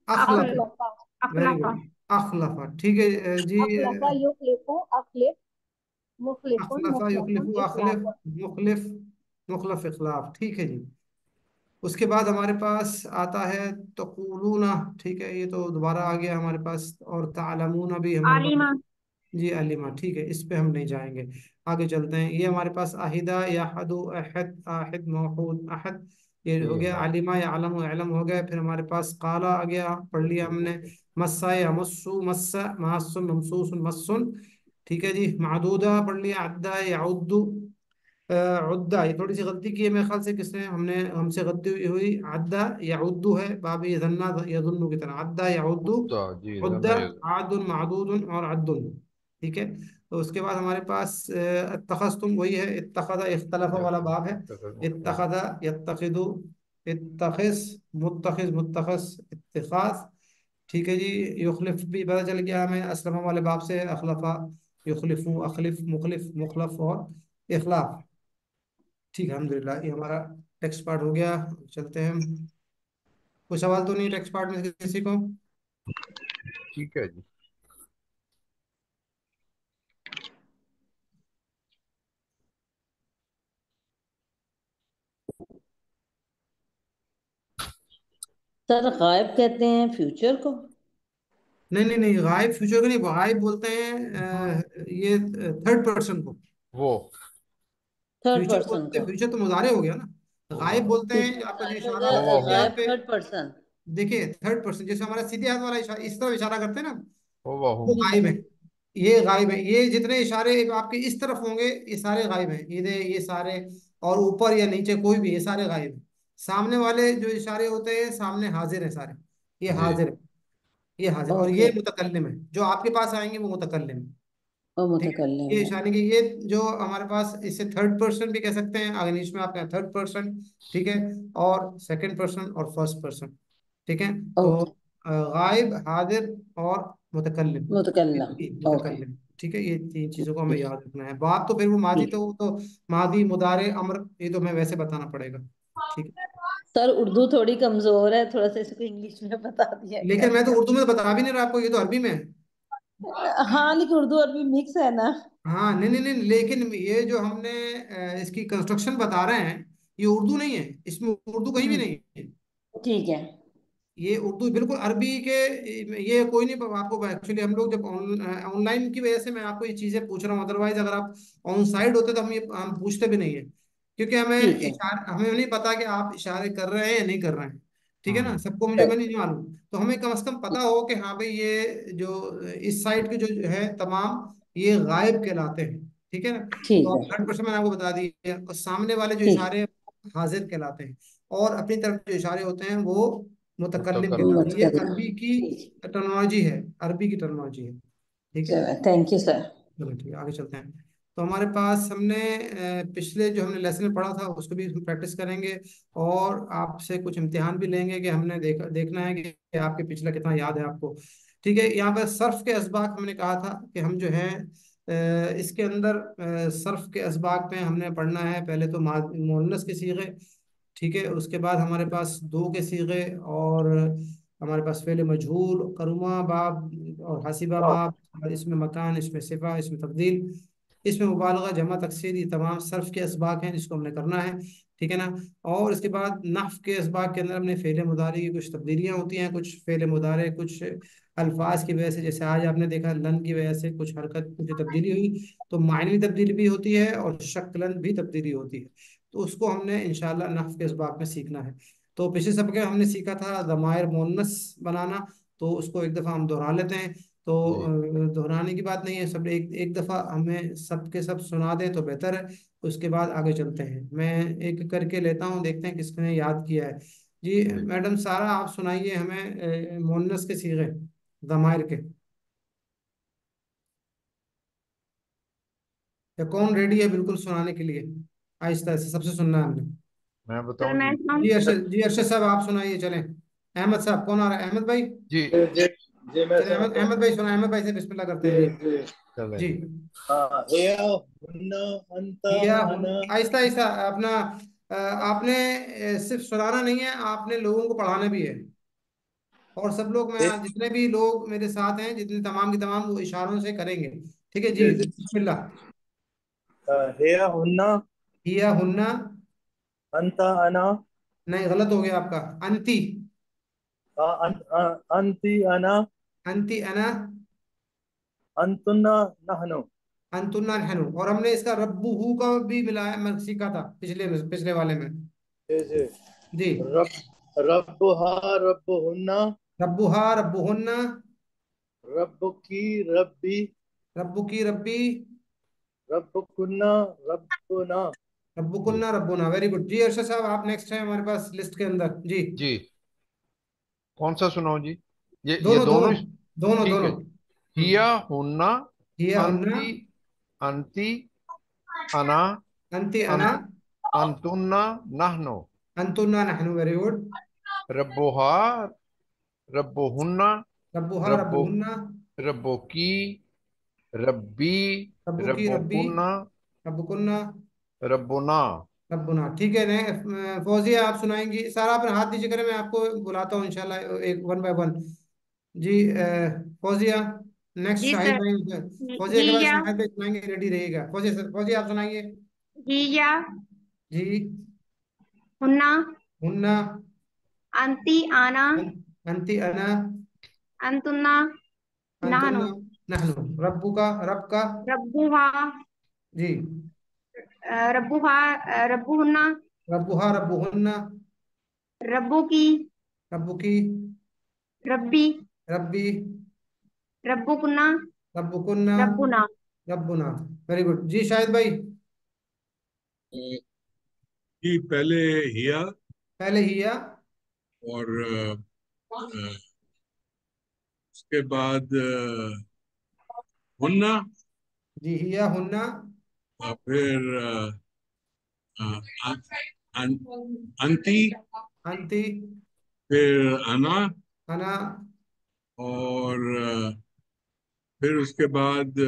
अखल अखलफा। अखलफा। वेरी अखलफा। गुड। अखलफा, ठीक है जी। अखलफा युखलिफु, अखलिफ, मुखलिफुन, अखलफा मुखलफुन, युखलिफु, अखलिफ, इखलाफुन। मुखलिफ, मुखलफ, इखलाफ, ठीक है जी। उसके बाद हमारे पास आता है तक़ूलूना, ठीक है, ये तो दोबारा आ गया हमारे पास। और तालमूना भी हमारे पास। आलिमा। जी अलीमा, ठीक है, इस पे हम नहीं जाएंगे। आगे चलते हैं। ये हमारे पास अहिदा, याहदु, अहद, आहिद, मौहूद, अहद, ये हो ये गया। है। अलिमा या अलम, अलम हो गया। फिर हमारे पास काला आ गया, पढ़ लिया हमने। मस्सा या मस्सु, मस्सा, मासुन, ममसूसन, मस्सुन, ठीक है जी। मादूदा पढ़ लिया। अद्दा या उद्दू, उद्दा, ये थोड़ी सी गलती की है मेरे ख्याल से, किसने, हमने, हमसे गलती हुई। अद्दा या उद्दू है, बाब ये जन्ना या जुन्नू की तरह। अद्दा या उद्दू, उद्दा जी, उद्दा, जना ये। आदुन, मादूदुन और अद्दुन, ठीक है। तो उसके बाद हमारे पास इत्तखज़्तुम, वही है। इत्तखज़, इख्तलफ वाला बाब है। इत्तखज़, यत्तखिदु, इत्तखिज़, मुत्तखिज़, मुत्तखज़, इत्तिखाज़, ठीक है जी। युखलिफ भी पता चल गया हमें, असलमा वाले बाब से। अखलफा, युखलिफु, अखलिफ, मुखलिफ, मुखलफ और इखलाफ, ठीक है। अल्हम्दुलिल्लाह, ये हमारा टेक्स्ट पार्ट हो गया। चलते हैं हम। कोई सवाल तो नहीं टेक्स्ट पार्ट में से किसी को? ठीक है जी। सर गायब कहते हैं फ्यूचर को। नहीं नहीं नहीं, गायब फ्यूचर को नहीं, गायब बोलते हैं ये थर्ड पर्सन को। वो थर्ड फ्यूचर पर्सन बोलते हैं, को। फ्यूचर तो मुजारे हो गया ना। होगा। गायब बोलते हैं फ्यूचर आपका जो गायब इशारा होगा, होगा होता है हूँ। आप गायब पे। Third person. देखिए थर्ड पर्सन, जैसे हमारा सीधे हाथ वाला इशारा, इस तरफ इशारा करते हैं ना, होगा वो हूँ। गायब है। ये गायब है। ये जितने इशारे आपके इस तरफ होंगे, ये सारे गायब हैं। ये सारे, और ऊपर या नीचे कोई भी, ये सारे गायब हैं। सामने वाले जो इशारे होते हैं, सामने हाजिर है सारे। ये जी। हाजिर है, ये हाजिर। और ओके। ये मुतकल्लिम है, जो आपके पास आएंगे वो मुतकल्लिम है, वो ठीक है। ये मुतकल्लिम है। इशारे की, ये जो हमारे पास, इसे थर्ड पर्सन भी कह सकते हैं। अगर इसमें आपका थर्ड पर्सन, ठीक है, और सेकंड पर्सन और फर्स्ट पर्सन, ठीक है। तो ओके। गायब, हाजिर और मुतकल्लिम, मुतकल्लम। ओके। मुतकल्लिम, ठीक है। ये तीन चीजों को हमें याद रखना है। बात तो फिर वो माजी, ठीक। तो वो तो मादी, मुदारे, अम्र, ये तो हमें वैसे बताना पड़ेगा, ठीक है। सर उर्दू थोड़ी कमजोर है, थोड़ा सा इसको इंग्लिश में बता दिया लेकिन मैं तो करें। उर्दू में तो बता भी नहीं रहा आपको, ये तो अरबी में है। हाँ लेकिन उर्दू अरबी मिक्स है ना। हाँ नहीं नहीं नहीं, लेकिन ये जो हमने इसकी कंस्ट्रक्शन बता रहे हैं, ये उर्दू नहीं है, इसमें उर्दू कहीं भी हम्म, नहीं है। ठीक है। ये उर्दू बिल्कुल अरबी के, ये कोई नहीं। आपको एक्चुअली हम लोग जब ऑनलाइन की वजह से मैं आपको ये चीजें पूछ रहा हूँ, अदरवाइज अगर आप ऑन साइड होते तो हम पूछते भी नहीं है। क्योंकि ठीक है। हमें नहीं पता कि आप इशारे कर रहे हैं या नहीं कर रहे हैं, ठीक है ना। हम्म। सबको मुझे सही। नहीं नहीं मालूम, तो हमें कम से कम पता हो कि हाँ भाई, ये जो इस साइड के जो है तमाम, ये गायब कहलाते हैं, ठीक है ना। तो ठीक आप है। 100% मैंने आपको बता दी है। और सामने वाले जो ठीक। इशारे हाजिर कहलाते हैं, और अपनी तरफ जो इशारे होते हैं वो मुतकल्लिम कहलाते हैं। ये मुतकल्लिम। अरबी मुतकल्लम। की ठीक। टर्मिनोलॉजी है, अरबी की टर्मिनोलॉजी है, ठीक है। चलो थैंक यू सर। चलो ठीक है, आगे चलते हैं। तो हमारे पास हमने पिछले जो हमने लेसन में पढ़ा था उसको भी हम प्रैक्टिस करेंगे। और आपसे कुछ इम्तिहान भी लेंगे कि हमने देखना है कि आपके पिछला कितना याद है आपको, ठीक है। यहाँ पर सर्फ के असबाक हमने कहा था कि हम जो है इसके अंदर सर्फ के असबाक में हमने पढ़ना है। पहले तो मुअन्नस के सीगे, ठीक है। उसके बाद हमारे पास दो के सीगे, और हमारे पास फेल मजहूल, करुमा बाब और हसीबा बाब, और इसमें मकान, इसमें सिफा, इसमें तब्दील, इसमें मुबालगा, जमा, तकसीर, ये तमाम सर्फ के असबाक हैं जिसको हमने करना है, ठीक है ना। और इसके बाद नफ़ के असबाक के अंदर हमने फेल मुदारी की कुछ तब्दीलियाँ होती हैं, कुछ फेल मुदारे, कुछ अल्फाज की वजह से, जैसे आज आपने देखा लन की वजह से कुछ हरकत, कुछ तब्दीली हुई, तो मायनवी तब्दीली भी होती है और शक्लन भी तब्दीली होती है। तो उसको हमने इंशाल्लाह नफ़ के इसबाक में सीखना है। तो पिछले सबके हमने सीखा था ज़मायर मुअन्नस बनाना, तो उसको एक दफ़ा हम दोहरा लेते हैं। तो जी। दोहराने की बात नहीं है, सब एक एक दफ़ा हमें सब के सब सुना दें तो बेहतर है। उसके बाद आगे चलते हैं, मैं एक करके लेता हूँ, देखते हैं किसने याद किया है। जी जी। मैडम सारा, आप सुनाइए हमें मुअन्नस के सीगे ज़मायर के। या कौन रेडी है बिल्कुल सुनाने के लिए? आहिस्ता आहिस्ता सबसे सुनना है हमने। मैं सर बताऊं मैं जी। सुनाऊं? जी अरशद साहब आप सुनाइए, चलें। अहमद साहब, कौन आ रहा है? अहमद भाई। जी। जी जी मैं चले अहमद, सुनाता हूँ। अहमद भाई सुना, अहमद भाई से बिस्मिल्लाह करते जी हैं जी। जी। चलें जी। जी। हाँ, हिया हुन्ना अंता या अना। आहिस्ता आहिस्ता अपना, आपने सिर्फ सुनाना नहीं है, आपने लोगों को पढ़ाना भी है। और सब लोग, मैं हे जितने भी लोग मेरे साथ हैं, जितने तमाम की तमाम, वो इशारों से करेंगे। ठीक है जी, जी जी बिस्मिल्लाह। हिया हुन्ना हिया हुन्ना। अंता अना नहीं, गलत हो गया आपका। अंती। अंती अना अंती अना। अंतुन्ना नहनु। अंतुन्ना नहनु। और हमने इसका रब्बू हु का भी मिलाया, मैं सीखा था पिछले वाले में। जी जी जी। रब रब्बुहा रब्बुहुन्ना रब्बुहा रब्बुहुन्ना। रब्बुकी रब्बी रब्बुकी रब्बी। रब्बुकुन्ना रब्बुना। रब्बुकुन्ना रब्बुना। वेरी गुड जी। अरशद साहब, आप नेक्स्ट हैं हमारे पास लिस्ट के अंदर जी। जी, कौन सा सुनाऊं जी? ये दोनों दोनों। दोनों? दोनों ठीक है। दोनों। हिया हुन्ना हिया हुन्ना। अंति अंति अना अंती अना। अन, अंतुन्ना नहनो अंतुन्ना नहनु। Very good. रब्बुहा रब्बुहुन्ना रब्बुहा रब्बु रब्बुहुन्ना। रब्बुकी रब्बी रब्बुकी रब्बी। रब्बुकुन्ना रब्बुकुन्ना। रब्बुना। रब्बुना। ठीक है। फौजिया, आप सुनाएंगी। सारा अपना हाथ नीचे करें, मैं आपको बुलाता हूँ इंशाल्लाह, एक वन बाय वन। जी। फौजिया। नेक्स्ट जी शाहिद सर। भाई। फौजिया के बाद हिया शाहिद भाई सुनाएंगे, रेडी रहिएगा। फौजिया सर, फौजिया आप सुनाइए। हिया जी। हुन्ना हुन्ना। अंती आना अंती अना। अंतुन्ना नहनु अंतुन्ना नहनु। रब्बू का, रब का। रब्बुहा जी। रब्बुहा रब्बुहुन्ना रब्बुहा रब्बुहुन्ना। रब्बुकी रब्बू की। रब्बी रब्बी। रब्बुकुन्ना रब्बुकुन्ना। रब्बुना। रब्बुना। वेरी गुड जी। शाहिद भाई। कि पहले हिया पहले हिया। और उसके बाद हुन्ना जी। हिया हुन्ना। और फिर अ, अन, अंती, अंती फिर अना अना। और फिर उसके बाद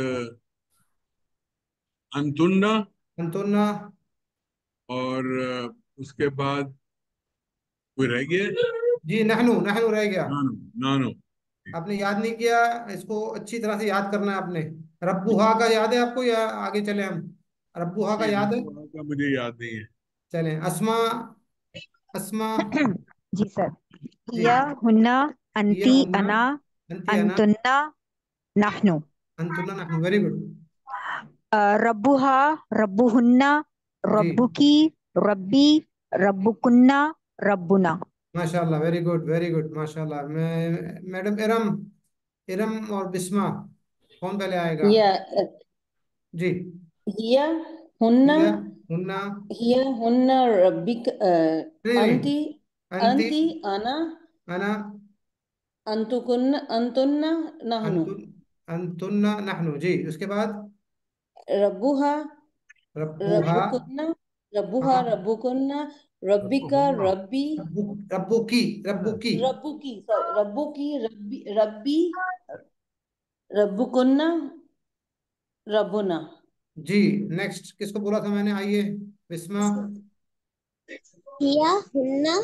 अंतुन्ना अंतुन्ना। और उसके बाद कोई रह गया? जी। नहनु। नहनु रह गया। नानो नानो। आपने याद नहीं किया। इसको अच्छी तरह से याद करना है आपने। रब्बुहा का याद है आपको, या आगे चले हम? रब्बुहा का ये याद है? रब्बू का मुझे याद नहीं है। चलें। अस्मा। अस्मा। जी सर। जी। हिया हुन्ना हिया अंती हुन्ना। अना अंती अना। अंतुन्ना नहनु अंतुन्ना नहनु। Very good. रब्बुहा रब्बुहुन्ना जी। रब्बुकी रब्बी रब्बुकुन्ना रब्बुना। माशाल्लाह। वेरी गुड, वेरी गुड, माशाल्लाह। मैडम इरम। इरम और बिस्मा, कौन पहले आएगा? हिया जी। हिया हुन्ना हिया हुन्ना। हिया हुन्ना रब्बिक नहीं नहीं। अंति अंती अंति अना अना। अंतुकुन्न अंतुन्ना नहनु अंतुन अंतुन्ना नहनु। जी। उसके बाद रब्बुहा रब्बुहा। रब्बुकुन्ना रब्बुहा हाँ। रब्बुकुन्ना रब्बू रब्बिका हुन्ना। रब्बी रब्बू की। रब्बू की। रब्बू की सॉरी रब्बू की रब्बी रब्बी रब्बुकुन्ना रब्बुना। जी। नेक्स्ट किसको बोला था मैंने? आइए। बिस्मा। हिया हुन्ना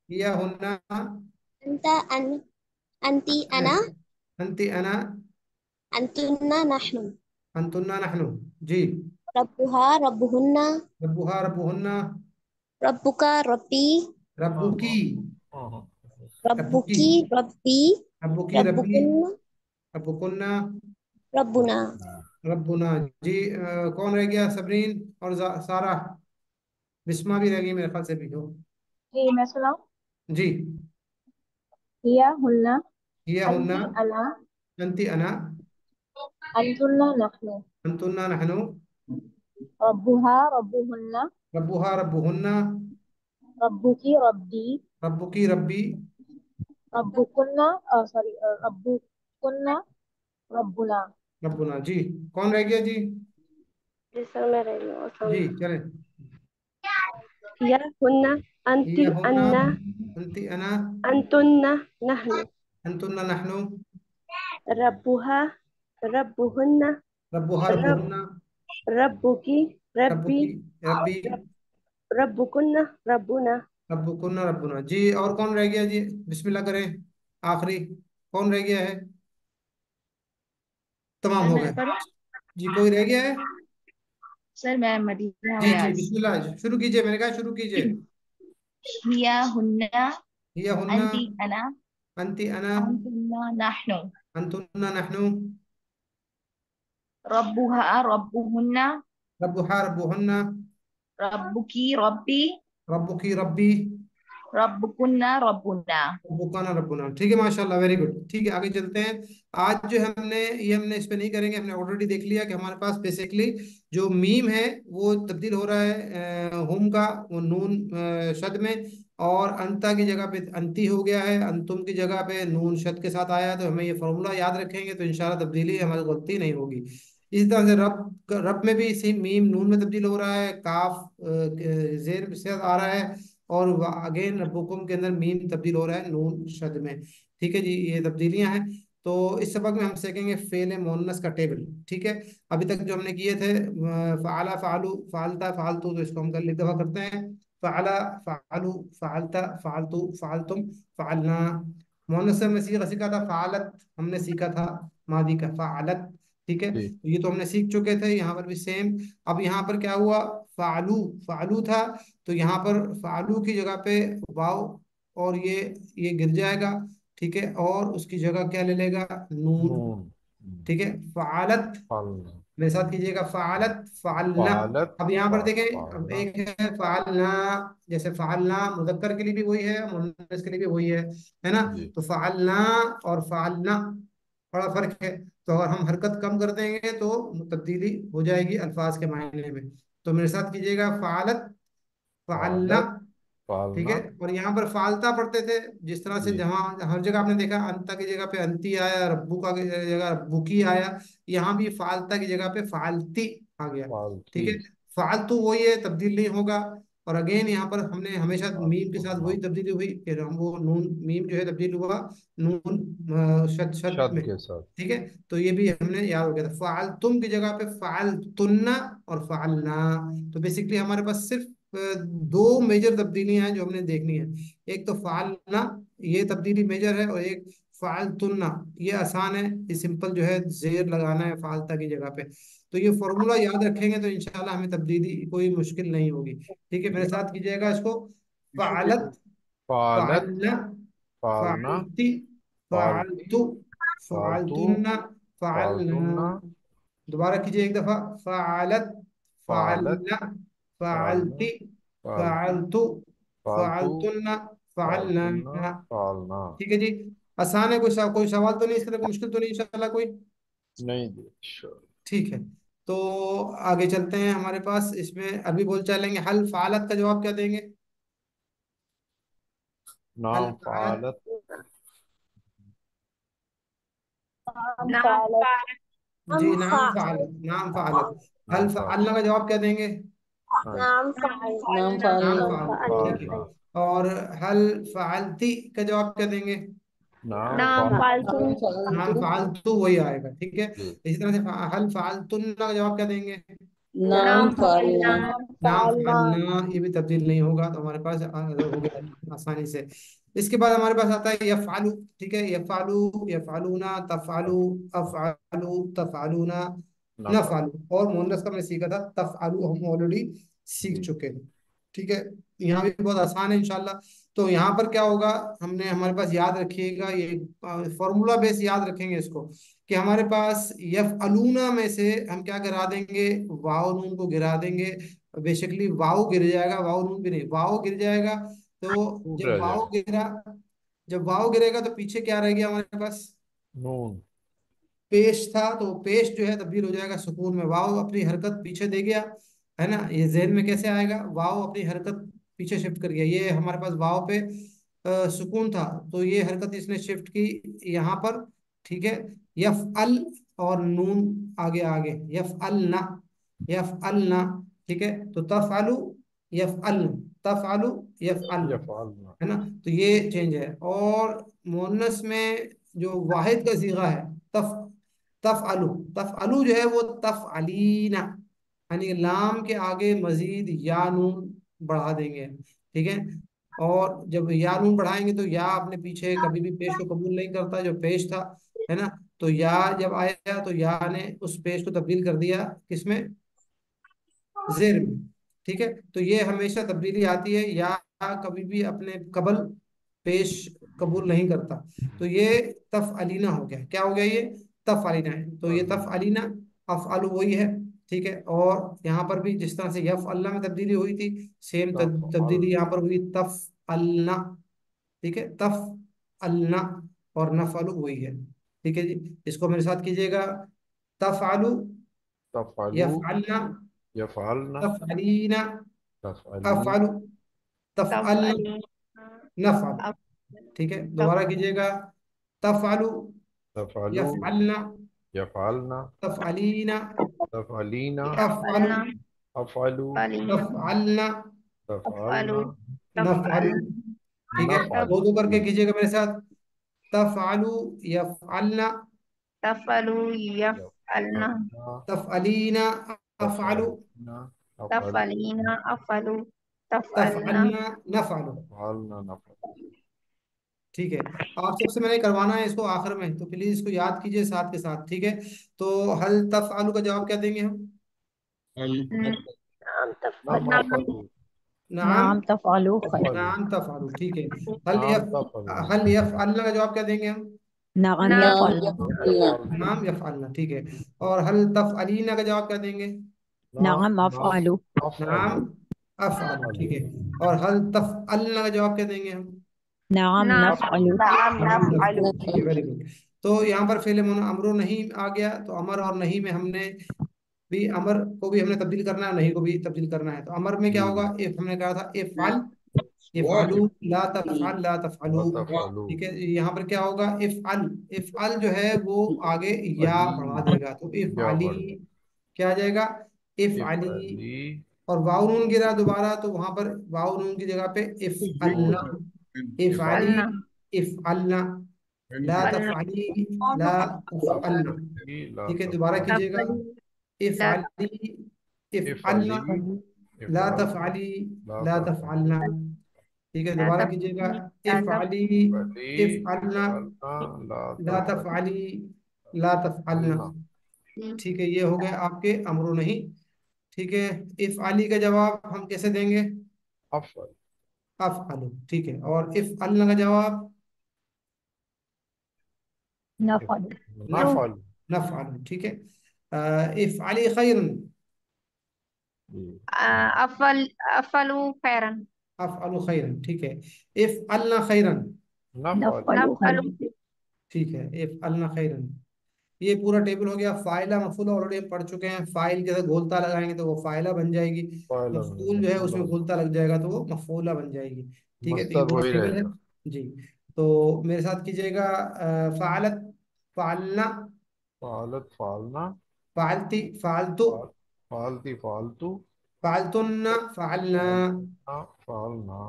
हिया हुन्ना। अंता अंती अना अंती अना। अंतुन्ना नहनु अंतुन्ना नहनु। जी। रब्बुहा रब्बुहुन्ना रब्बुहा रब्बुहुन्ना। रब्बुका रब्बी रब्बू की। रब्बू की। रब्बुकी रब्बी रब्बू की रब्बी। रब्बुकुन्ना रब्बुकुन्ना। रब्बुना। रब्बुना। जी। कौन रह गया? सबरीन और सारा। बिस्मा भी रह गई मेरे ख्याल से भी हो। जी मैं सुनाऊं। जी। हिया हुन्ना हिया हुन्ना। अंती अना अंती अना। अंतुन्ना नहनु अंतुन्ना नहनु। रब्बुहा रब्बुहुन्ना रब्बुहा रब्बुहुन्ना। रब्बुकी रब्बी रब्बू की रब्बी। रब्बुकुन्ना सॉरी रब्बुकुन्ना रब्बुना। रब्बुना। जी। कौन रह गया जी? जी सर, मैं रही हूँ, जी। समझो। चलें। हिया हुन्ना अंती हिया हुन्ना। अन्ना अंती अना। अंतुन्ना नहनु अंतुन्ना नहनु। रब्बुहा रब्बुहुन्ना रब्बुहा रब रब्बुहुन्ना। रब्बुकी रब्बू रब्बी की रब्बी। रब रब्बुकुन्ना रब्बुना। रब्बुकुन्ना रब्बुना। जी। और कौन रह गया जी? बिस्मिल्लाह करें। आखिरी कौन रह गया है? तमाम सर हो मैं गए। पढ़ूं? जी, कोई रह गया है? सर मैं मदीना जी जी, अयाज। बिस्मिल्लाह, शुरू कीजिए, मैंने कहा शुरू कीजिए। हिया हुन्ना हिया हुन्ना अंती अना अंति अना अंतुन्ना नाहनु अंतुन्ना नहनु रब्बुहा रब्बुहुन्ना रब्बुहा रब्बुहन्ना रब्बुकी रब्बी रब्बुकी रब्बी रब्बुकुन्ना रब्बुना। रब्बुकाना रब्बुना। ठीक है, माशाल्लाह, वेरी गुड। ठीक है, आगे चलते हैं। आज जो हमने इस पे नहीं करेंगे, हमने ऑलरेडी देख लिया कि हमारे पास बेसिकली जो मीम है वो तब्दील हो रहा है हुम का, वो नून शद में, और अंता की जगह पे अंती हो गया है, अंतुम की जगह पे नून शद के साथ आया है। तो हमें ये फॉर्मूला याद रखेंगे तो इंशाल्लाह तब्दीली हमारी गलती नहीं होगी। इस तरह से रब रब में भी सेम मीम नून में तब्दील हो रहा है, काफ जेर से आ रहा है, और अगेन रब्बुकुम के अंदर मीम तब्दील हो रहा है नून शद में। ठीक है जी, ये तब्दीलियां हैं। तो इस सबक में हम सीखेंगे फेल मोनस का टेबल। ठीक है, अभी तक जो हमने किए थे फ़ाला फ़ालू फ़ालता फ़ालतू, तो इसको हम कल एक दफ़ा करते हैं। फ़ाला फ़ालू फ़ालता फ़ालतू फ़ालतुम फ़ालना। मोनस से हमने सीखा था फ़ालत, हमने सीखा था मादी का फ़ालत। ठीक है, जी तो ये तो हमने सीख चुके थे, यहाँ पर भी सेम। अब यहाँ पर क्या हुआ, फ़ालू फ़ालू था, तो यहाँ पर फालू की जगह पे वाव, और ये गिर जाएगा। ठीक है, और उसकी जगह क्या ले लेगा, नून। नून। ठीक है, फालत, फल। मेरे साथ कीजिएगा, फालत फालना। फालत। अब यहाँ पर देखें, अब फालना। एक है फालना, जैसे फालना मुजक्कर के लिए भी वही है, मुन्नस के लिए भी वही है ना? जी तो फालना और फालना बड़ा फर्क है। तो अगर हम हरकत कम कर देंगे तो तब्दीली हो जाएगी अल्फाज के मायने में। तो मेरे साथ कीजिएगा, फालत फालना। फालत। ठीक है, फालना। और यहाँ पर फालता पढ़ते थे, जिस तरह से जी जहाँ हर जगह आपने देखा अंता की जगह पे अंती आया, रब्बू का की जगह रब्बुकी आया, यहाँ भी फालता की जगह पे फालती आ गया। ठीक फालती। है, फालतू वही है, तब्दील नहीं होगा। और अगेन यहाँ पर हमने हमेशा मीम के साथ फालतुना। वही तब्दीली हुई, फिर हम वो नून मीम जो है तब्दील हुआ नून शद शद शद में। के साथ। ठीक है, तो ये भी हमने याद हो गया था, फालतुम की जगह पे फालतुन्ना और फालना। तो बेसिकली हमारे पास सिर्फ दो मेजर तब्दीलियां हैं जो हमने देखनी है। एक तो फालना, ये तब्दीली मेजर है, और एक फालतुन्ना, ये आसान है, ये सिंपल जो है जेर लगाना है फालता की जगह पे। तो ये फॉर्मूला याद रखेंगे तो इंशाल्लाह हमें तब्दीली कोई मुश्किल नहीं होगी। ठीक है, मेरे साथ कीजिएगा इसको, टिश्यू पेपर। फालत फालत। फालना फालना। फालती फालती। फालतू फालतू। फालतुन्ना फालना। फालतुना। दोबारा कीजिए एक दफा, फालत फालत। फालना फालना। फालती फालती। फालतू फालतू। फालतुन्ना फालतुना। फालना। फालना। ठीक है जी, आसान है, कोई सवाल तो नहीं, इसके अंदर कोई मुश्किल तो नहीं इंशाल्लाह कोई? नहीं जी श्योर। ठीक है, तो आगे चलते हैं। हमारे पास इसमें अभी बोल चलेंगे, हल फालत का जवाब क्या देंगे? हल नाम फालत, फालत। नाम नाम फालत जी, नाम नाम फाल फालत, नाम फालत। हल नाम फाल। फालना का जवाब क्या देंगे? हाँ। नाम नाम फाल नाम फालना। नाम फालना। नाम फाल। फालना ठीक है, फालना। और हल फालती का जवाब क्या देंगे? नाम नाम फाल। फालतू नाम नाम फालतू। फालतू वही आएगा। ठीक है, जी इसी तरह से हल फालतुन्ना का जवाब क्या देंगे? नाम नाम नाम फालना। फालना। नाम नाम फालना फालना, ये भी तब्दील नहीं होगा, तो हमारे पास हो गया आसानी से। इसके बाद हमारे पास आता है यफ़ालू। ठीक है, यफ़ालू यफ़ालूना तफ़ालू अफ़ालू तफ़ालूना ना फाल। नफ़ालू, और मुअन्नस का हमने सीखा था तफ़ालू, हम ऑलरेडी सीख जी चुके हैं। ठीक है, यहाँ भी बहुत आसान है इंशाल्लाह। तो यहाँ पर क्या होगा, हमने हमारे पास याद रखिएगा, ये फॉर्मूला बेस याद रखेंगे इसको, कि हमारे पास यफ़अलूना में से हम क्या गिरा देंगे, वाव नून को गिरा देंगे। बेसिकली वाव गिर जाएगा, वाव नून भी नहीं, वाव गिर जाएगा। तो छूट रह जाएगा। जब वाव गिरेगा तो पीछे क्या रह गया हमारे पास, नून। पेश था, तो पेश जो है तब्दील हो जाएगा सुकून में, वाव अपनी हरकत पीछे दे गया, है ना? ये ज़हन में कैसे आएगा, वाव अपनी हरकत पीछे शिफ्ट कर गया, ये हमारे पास वाव पे सुकून था, तो ये हरकत इसने शिफ्ट की यहाँ पर। ठीक है, यफ अल, और नून आगे आगे, यफ अल ना, यफ अल ना। ठीक है, तो तफअलु यफ अल, तफअलु यफ अल, या फालना। है ना? तो ये चेंज है। और मोनस में जो वाहिद का सीगा है, तफ तफअलु, तफअलु जो है वो तफअलीना, यानी कि लाम के आगे मजीद या नून बढ़ा देंगे। ठीक है, और जब या नून बढ़ाएंगे तो या अपने पीछे कभी भी पेश को कबूल नहीं करता, जो पेश था, है ना। तो या जब आया तो या ने उस पेश को तब्दील कर दिया किसमें, जेर में। ठीक है, तो ये हमेशा तब्दीली आती है, या कभी भी अपने कबल पेश कबूल नहीं करता। तो ये तफ अलीना हो गया, क्या हो गया ये, तफ अलीना है। तो ये तफ अलीना अफ़अलु वही है। ठीक है, और यहाँ पर भी जिस तरह से यफ अल्लाह में तब्दीली हुई थी, सेम तब्दीली यहाँ पर हुई तफ अल्ना। ठीक है, तफ अल्ना और नफअलु वही है। ठीक है जी, इसको मेरे साथ कीजिएगा। तफअलु तफअलु यफअलना यफअलना तफअलीना तफअली अफअलु तफअलना तफअली नफअलु। अफ ठीक है, तफ दोबारा कीजिएगा। तफअलु तफअलु यफअलना यफअलना तफअलीना तफअलीना अफअलु यफअलना अफअलु फलीना तफअलना अफअलु तफअलना नफअलु। तफअल ठीक है, नफअलु। दो दो करके कीजिएगा मेरे साथ। तफअलु यफअलना तफअलु यफअलना यफअलना तफअलीना अफअलु तफअलना अफअलु तफअलीना अफअलु तफअलना तफअलना नफअलु। तफअलना नफअलु। ठीक है, आप सबसे मैंने करवाना है इसको आखिर में, तो प्लीज इसको याद कीजिए साथ के साथ। ठीक है, तो हल तफअलु का जवाब क्या देंगे हम। नाम नम तफअल अफअलु नाम, नाम तफ़अलु खैर। अफअलु नाम तफअलु। ठीक है, नाम तफअलु हल यफअलना का जवाब क्या देंगे हम। नअम नाम नाम यफ़अलु। यफ़अलना नाम यफअलना। ठीक है, और हल तफअलीना का जवाब क्या देंगे। नाम नअम नाम अफ़अलु। नाम अफअलु अफअलु। ठीक अफअलु है, और हल तफअलना का जवाब क्या देंगे हम। नअम नाम नफ़अलु। नाम नाम नफअलु नफअलु। ठीक है, वेरी गुड। तो यहाँ पर फेल अमरो नहीं आ गया, तो अमर और नहीं में हमने भी, अमर को भी हमने तब्दील करना है, नहीं को भी तब्दील करना है। तो अमर में क्या होगा, जी इफ हमने कहा था इफ़अल इफ़अलु ला तफ़अल ला तफ़अलु। वतफअलु ठीक है, यहाँ पर क्या होगा, इफ़अल, इफ़अल जो है वो आगे या अली बढ़ा देगा, तो या इफ़अली बढ़ क्या आ जाएगा, इफ इफ़अली। अली और वाव नून गिरा दोबारा, तो वहां पर वाव नून की जगह पे इफ़अलना, इफ इफ़अली अलना इफ़अलना ला अलना तफ़अली ला तफ़अलना। तफअली ला ठीक है, दोबारा तफअली कीजिएगा। तफअली ला इफ़अली इफ इफ़अलना अली अली इफ ला अल तफ़अली ला ला तफअली तफ़अलना। ठीक है, ला दोबारा कीजिएगा। तफअली ला इफ़अली अली इफ़अलना अल्ला ला ला तफअली तफ़अली ला तफ़अलना। अल्ला तफअली ठीक है, ये हो गए आपके अमरो नहीं। ठीक है, इफ़अली का जवाब हम कैसे देंगे, अफअल अफ़अलु। ठीक है, और इफ़अलना का जवाब नफ़अलु। नफ नफअल नफ़अलु। ठीक है, इफ़अली खैरन जी अफल अफलु खैरन अफ़अलु खैरन। ठीक है, इफ़अलना खैरन। नफअल नफ़अलु खैर। नफअलु ठीक है, इफ़अलना खैरन। ये पूरा टेबल हो गया। फाइला मफूला ऑलरेडी हम पढ़ चुके हैं, फाइल के साथ घोलता लगाएंगे तो वो फाइला बन जाएगी। फाइल मफूल जो है मफूला उसमें घोलता लग जाएगा तो वो मफूला बन जाएगी। ठीक है, तो ये मस्तर पूरा वही टेबल है रहेगा जी। तो मेरे साथ कीजिएगा। फ़अलत फ़अलना फालत फालना फ़अलती फ़अलतु फाल फालती फालतू फ़अलतुन्ना फ़अलना फालना फालना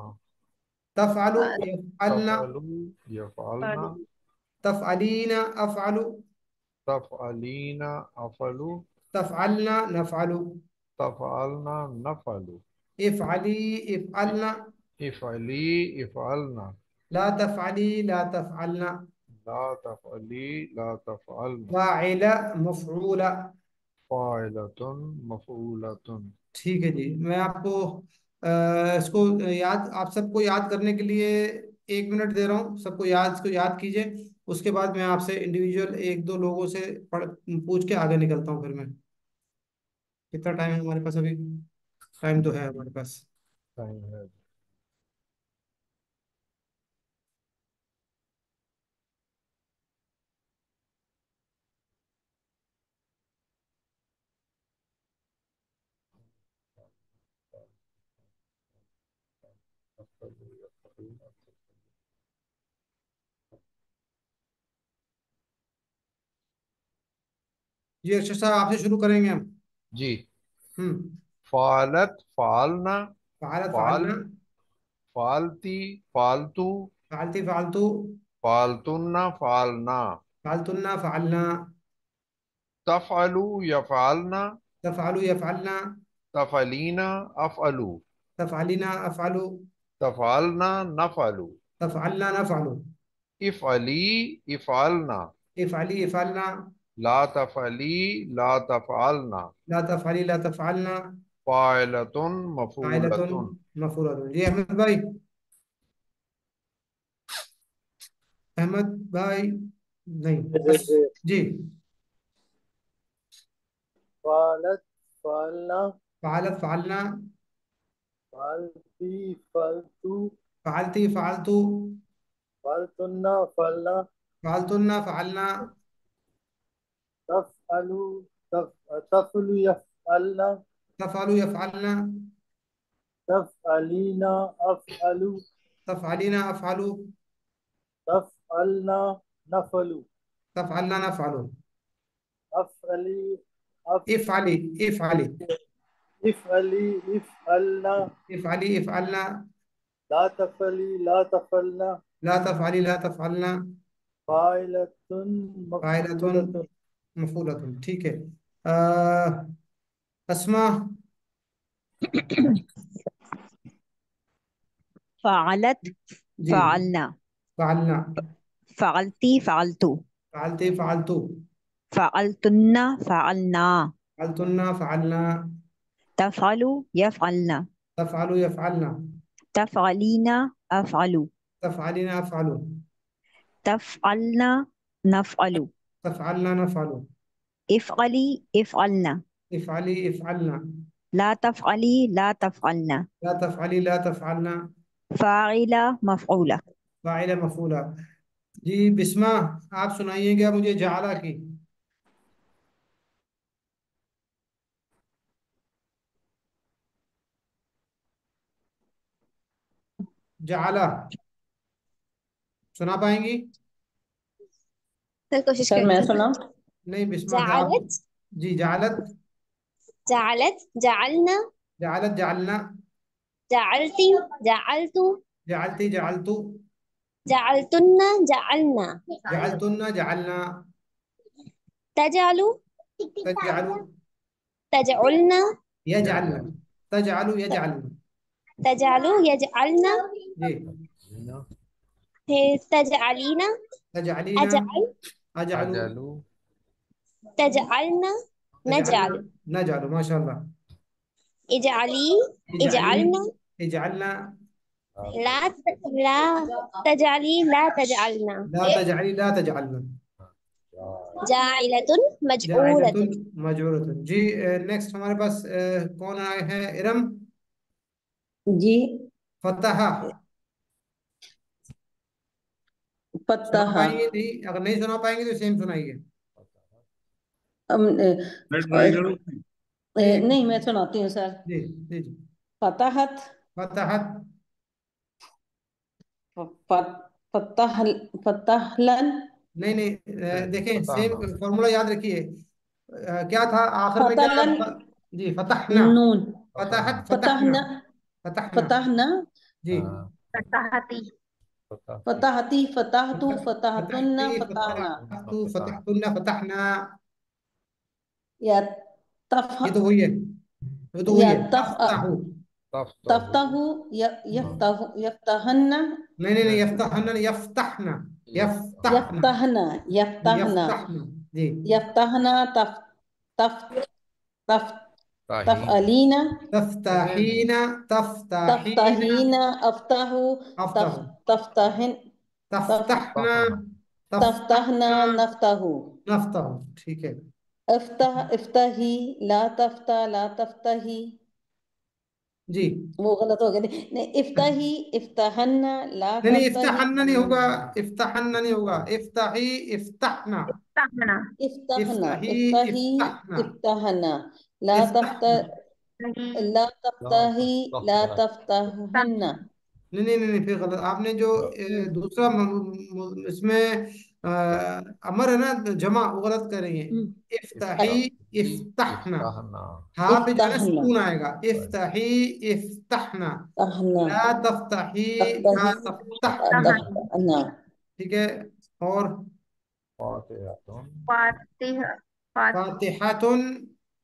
तफ़अलु यफ़अलना तफअलू यफअलना तफ़अलीना अफ़अलु तफअलीना अफअलू तफ़अलना नफ़अलु तफअलना नफअलू इफ़अली इफ़अलना इफअली इफअलना ला तफ़अली ला तफ़अलना ला तफअली ला तफअलना फ़ाइला मफ़ऊला। फाइलतुन मफऊलतुन ठीक है जी, मैं आपको इसको याद, आप सबको याद करने के लिए 1 मिनट दे रहा हूँ। सबको याद, इसको याद कीजिए। उसके बाद मैं आपसे इंडिविजुअल एक दो लोगों से पूछ के आगे निकलता हूँ। फिर मैं, कितना टाइम है हमारे पास अभी, टाइम तो है हमारे पास। टाइम है जी अच्छा साहब, आपसे शुरू करेंगे हम। जी हम्म। फालत फालना फ़अलत फाल फ़अलना फालती फालतू फ़अलती फ़अलतु फालतुन्ना फालना फ़अलतुन्ना फ़अलना तफअलू यफअलना तफ़अलु यफ़अलना तफअलीना अफअलू तफ़अलिना अफ़अलु तफालना नफालू। तफअलना नफअलु। इफअली इफालना। इफअली इफअलना। ला तफअली ला तफालना। ला तफअली ला तफअलना। फाइलतुन फाइलतुन मफूलतुन। मफूलतुन। जी अहमद भाई। अहमद भाई नहीं जी जी। जी। फालत फालना। फ़अलत फ़अलना। फालती फालतू। फ़अलती फ़अलतु। फालतुन्ना फलना। फ़अलतुन्ना फ़अलना। तफअलू तफअलू यफअलना। तफ़अलु यफ़अलना। तफअलीना अफअलू। तफ़अलीना अफ़अलु। तफअलना नफलू। तफ़अलना नफ़अलु। अफअली अफ इफ़अली इफ़अली। इफअली इफअलना। इफ़अली इफ़अलना। ला तफअली ला तफअलना। ला तफ़अली ला तफ़अलना। फाइलतुन फ़ाइलतुन मफूलतुन। मफ़ूलतुन। ठीक है। अस्मा। फ़अलत जी। फ़अलना। फ़अलना। फ़अलती फ़अलतु। फ़अलती फ़अलतु। फ़अलतुन्ना फ़अलना। फ़अलतुन्ना फ़अलना। तफ़अलु यफ़अलना। तफ़अलु यफ़अलना। तफ़अलीना अफ़अलु। तफ़अलीना अफ़अलु। तफ़अलना नफ़अलु। तफ़अलना नफ़अलु। इफ़अली इफ़अलना। इफ़अली इफ़अलना। ला तफ़अली ला तफ़अलना। ला तफ़अली ला तफ़अलना। फ़ाइला मफ़ऊला। फ़ाइल मफ़ूला। जी बिस्मा, आप सुनाइएगा मुझे जाला की। जाला सुना पाएंगी? सर कोशिश सर मैं करती हूँ। सुना। नहीं बिस्मा आप। जालत जी जालत। जालत जालना जालत जालना। जालती जालतू जालती जालतु। जालतुन्ना जालना जालतुन्ना जालना। तजालू तजअलु तजउलना यजअलना। तजअलु यजअलना। तजालू यजअलना जी। फिर तजअलीना तजअलीना। अजअल अजअलु। अजलू। तजअलना तजअलना नजाल नजअलु। माशाल्लाह। इजअली इजअली इजअलना इजअलना। ला ला तजअली ला तजअलना ला तजअली ला तजअलना। जाइलतुन मजऊरतुन। जाइलतुन मजरूरतुन। जी नेक्स्ट हमारे पास कौन आए हैं? इरम। जी। फतहा। सुना फतहा। पाएंगे? नहीं, अगर नहीं सुना पाएंगे तो सेम सुनाइए। मैं ट्राई करूँ? नहीं नहीं मैं सुनाती हूँ सर। जी जी जी। फतहत। फतहत। फतहल फतहलन। नहीं नहीं, देखें पता सेम ना। फॉर्मूला याद रखिए। क्या था आखिर में? क्या फतलन जी फतहना। नून। फतहत फतहना। फतहना फतहना। फतहना जी। फताहती। फतहती फतहतु फतहतुन्ना फतहती फतहना। फतहतु फतहतुन्ना फतहना। या तफ ये तो वही है। ये तो वही या है तफ तफ्ताहु। तफ्तहु यफ्तहु यफ्तहन्ना। नहीं नहीं नहीं, यफ्तहना नहीं, यफ्तहना। यफ्तहना। यफ्तहना यफ्तहना यफ्तहना। जी। यफ्तहना तफ तफ तफ ताहीन। तफअलीना तफ्ताहीना। तफ्ताहीना। तफ्तहीना अफ्तहु तफ अफ्ताहु। तफ्तहिन तफ तफ्तहना। तफ्तहना तफ्तहना। नफ्तहु। नफ्ताहु। ठीक है। इफ्तह इफ्तही ला तफ्ता ला तफ्तही। जी। वो गलत हो गया। नहीं इफ्तही इफ्तहन्ना ला नहीं नहीं, तफ्तही। इफ्तहन्ना नहीं होगा। इफ्तहन्ना नहीं होगा। इफ्ताही इफ्तहना। ताहना। इफ्तहना इफ्ताही इफ्तही इफ्तहना। इफ्तहना ला तफ्त इफ्तहना। नहीं। ला तफ्तही ला तफ्तहन्ना। नहीं नहीं नहीं नहीं, फिर गलत आपने जो दूसरा इसमें अमर है ना, जमा, वो गलत कर रही है। इफ्ताही इफ्तहना। इफ्ताहना। हाँ पे जो है ना इफ्तहना सुकून आएगा। इफ्ताही इफ्तहना। तहना ला तफ्ताही ला तफ्तही ला तफ्तहना। ताहनी। तफ्तहना। ठीक है। और फातिहतुन। फातिहा फात फातिहतुन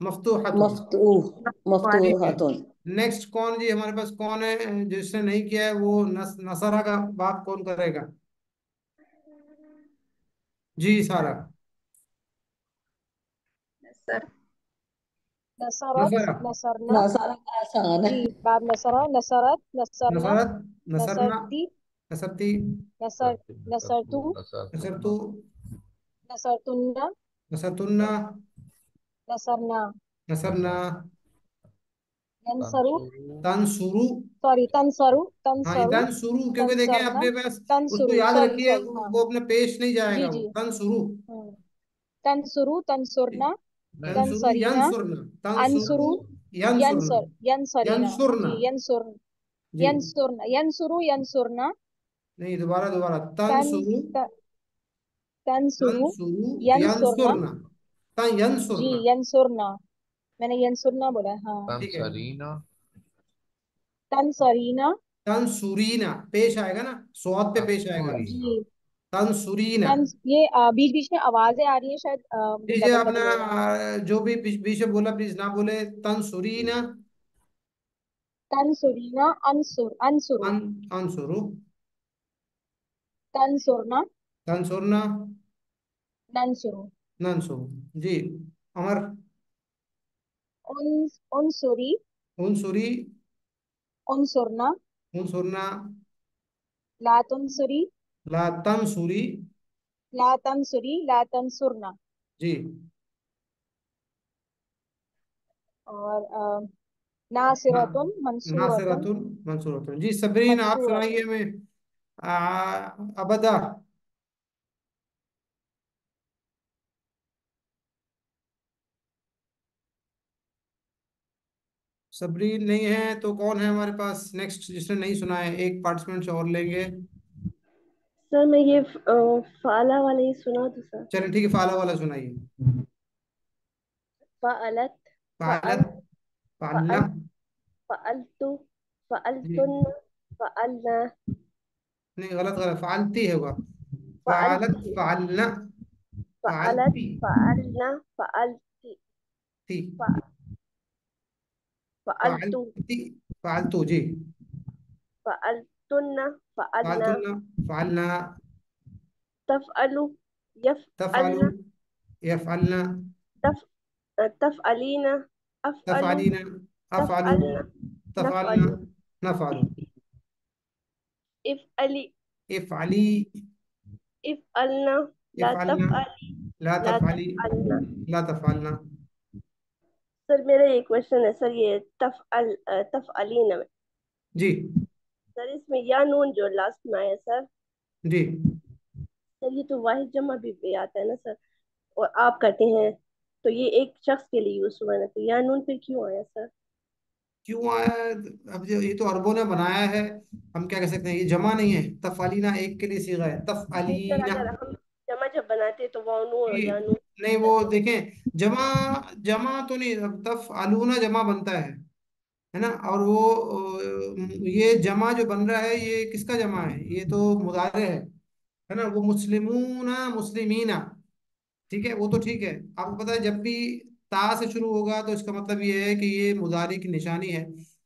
मफ्तूहतुन। मफ्तूह ठीक है। मफ्तूहतुन। नेक्स्ट कौन जी हमारे पास कौन है जिसने नहीं किया है, वो नसरा का बाप कौन करेगा? जी सारा। सर नसरत नसरा। नसरना। ना सारा का आसान जी है। बाब नसरा नसरत नसरना नसरत। नसरना। नसरती नसरती। नसर नसरतु नसरतु। नसरतुन्ना नसरतुन्ना। नसरना नसरना। यंसरु तंसुरु। सॉरी तंसरु हाँ, ये तंसरु तंसुरु क्योंकि देखें तंसरना अपने पास, उसको तंसुरु याद सॉरी रखिए, सॉरी हाँ वो अपने पेश नहीं जी जाएगा, वो जी तंसुरु। हम्म, तंसुरु तंसुरना तंसुरु तंसरीना यंसुरना। तंसुरु अंसुरु यंसुरना। यंसर यंसरीना यंसुरना। जी यंसुर जी। यंसुरना यंसुरु यंसुरना नहीं, दोबारा दोबारा। तन तंसुरु। त- तंसुरु तंसुरु यंसुरना यंसुरना। तं जी यंसुरना। यंसुरना मैंने यंसुरना बोला है, हाँ ठीक है। तंसरीना तंसुरीना पेश आएगा ना, स्वाद पे पेश आएगा। जी तंसुरीना। ये बीच बीच में आवाजें आ रही है शायद मुझे दीजिए डबल अपना डबल हो रहा है। जो भी बीच बीच में बोला प्लीज ना बोले। तंसुरीना। तंसुरीना अंसुर अंसुरु अन अंसुरु। तंसुरना तंसुरना। नंसुरु नंसुरु। जी। अमर। उन उनसुरी उनसुरी। उनसुरना उनसुरना। ला तुनसुरी ला तंसुरी। ला तंसुरी ला तंसुरना जी। और नासिरतुन मंसूरतुन नासिरतुन मंसूरतुन। जी सबरीन आप सुनाइए मंसूरतुन हमें। अबदा। सबरीन नहीं है तो कौन है हमारे पास नेक्स्ट जिसने नहीं सुना है? एक पार्टिसिपेंट और लेंगे। सर मैं ये फाला वाला ही सुना दूँ सर। चलिए ठीक है, फाला वाला सुनाइए। फ़अलत फालत। फ़अल फालना। फ़अल फ़अलतु जी। फ़अलतुन फ़अलना नहीं, गलत गलत, फालती है होगा। फालत फ़अलति फालना। फ़अलत फालती फ़अलना फ़अलति थी। फ़अलतु फालती। फालतू जी। फ़अलतुन्ना फ़अलना फालतूना। फालना। तफ़अलु तफअलु। यफ़अलना यफअलना। तफ़ तफ़अलीना अफ़अलु तफअलीना। अफअलु। तफ़अलना तफअलना। नफ़अलु नफअलु। इफ़अली इफअली। इफ़अलना ला इफअलना। तफ़अली ला ला तफअली। तफ़अलना। ला तफअलना। सर मेरा ये क्वेश्चन है सर, ये तफ़अलीना में जी। सर इसमें या नून जो लास्ट में आया सर, जी। सर ये तो वाहिद जमा भी आता है ना सर, और आप करते हैं तो ये एक शख्स के लिए यूज हुआ है ना, तो या नून फिर क्यों आया सर? क्यों आया? अब जो ये तो अरबों ने बनाया है, हम क्या कह सकते हैं, ये जमा नहीं है। तफअलीना एक के लिए सीगा है, नहीं सर, तफअलीना। अगर हम जमा जब बनाते हैं तो वो नून और जी। या नून नहीं वो रहते हैं। देखें, जमा जमा तो नहीं, तफअलूना जमा बनता है ना। और वो ये जमा जो बन रहा है ये किसका जमा है? ये तो मुजारे है ना। वो मुस्लिमूना मुस्लिमीना, ठीक है, वो तो ठीक है। आपको पता है जब भी ता से शुरू होगा तो इसका मतलब ये है कि ये मुजारे की निशानी है।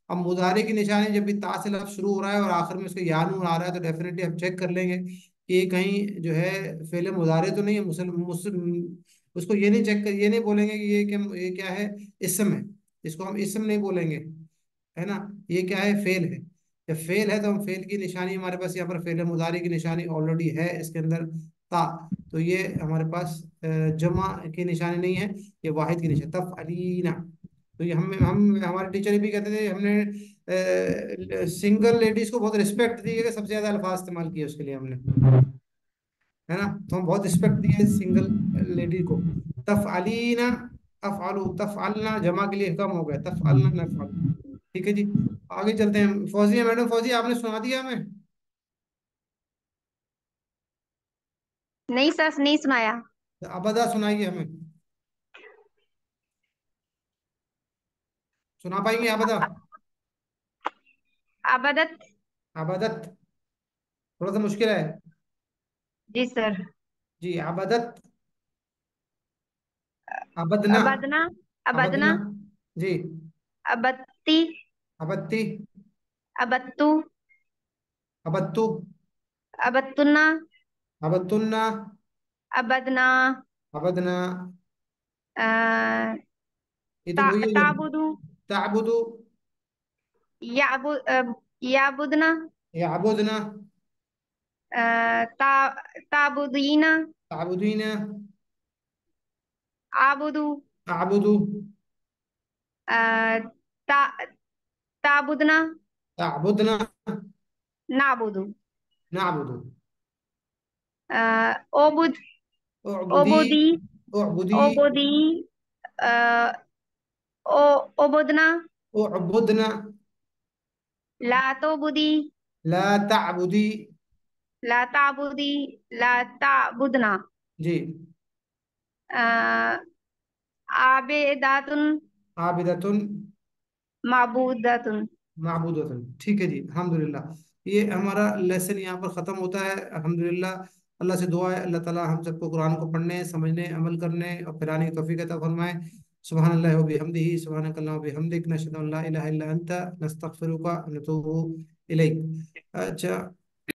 अब मुजारे की निशानी जब भी ता से लफ्ज शुरू हो रहा है और आखिर में उसका या नून आ रहा है तो डेफिनेटली हम चेक कर लेंगे कि ये कहीं जो है फेले मुजारे तो नहीं है। उसको ये नहीं चेक कर, ये नहीं बोलेंगे कि ये क्या है, इसम है। इसको हम इसम नहीं बोलेंगे, है ना। ये क्या है, फेल है। जब फेल है तो हम फेल की निशानी, हमारे पास यहाँ पर फेल मुदारी की निशानी ऑलरेडी है इसके अंदर, ता। तो ये हमारे पास जमा की निशानी नहीं है, ये वाहिद की निशानी तफ अलीना। तो ये हम हमारे टीचर भी कहते थे, हमने सिंगल लेडीज को बहुत रिस्पेक्ट दी है, सबसे ज्यादा अल्फाज इस्तेमाल किए उसके लिए हमने, है ना। तो हम बहुत रिस्पेक्ट दिए सिंगल लेडी को। तफ अलीना। अफअलु तफअलना जमा के लिए कम हो गया, तफअलना नफअल। ठीक है जी। आगे चलते हैं। फौजिया मैडम, फौजिया आपने सुना दिया हमें? नहीं सर नहीं सुनाया। अबदा सुनाइए हमें। सुना पाएंगे अबदा? अबदत अबदत थोड़ा सा मुश्किल है। जी सर। जी अबदत। अबदना। अबदना अबदना अबदना। जी। अबत्ती अबत्ती, अबत्तु, अबत्तु, अबत्तुना, अबत्तुन्ना, अबदना, अबदना। अ, ये तो वही है जो ताबुदु, ताबुदु, याबुदना, याबुदना, अ, ता ताबुदीना, ताबुदीना, आबुदु, आबुदु, अ, ता ताबुदना, ताबुदना, नाबुदु, नाबुदु। ओबुद, उअबुदी, ओबुदी, उअबुदी, ओबुदी, अ, ओ ओबुदना, उअबुदना, ला तोबुदी, ला ताबुदी। ला ताबुदी, ला ताबुदना, जी। आबेदातुन, आबिदतुन, माबूदातुन। माबूदतुन। ठीक है जी, अल्हम्दुलिल्लाह। ये हमारा लेसन यहाँ पर ख़त्म होता है, अल्हम्दुलिल्लाह। अल्लाह से दुआ है, अल्लाह ताला हम सबको कुरान को पढ़ने, समझने, अमल करने और फिराने की तौफीक अता फरमाए। सुबहानल्लाहि व बिहम्दिही, सुबहानकल्लाहु व बिहम्दिक, नशहदु अन ला इलाहा इल्ला अंता, नस्तगफिरुका व नतूबु इलैक। अच्छा।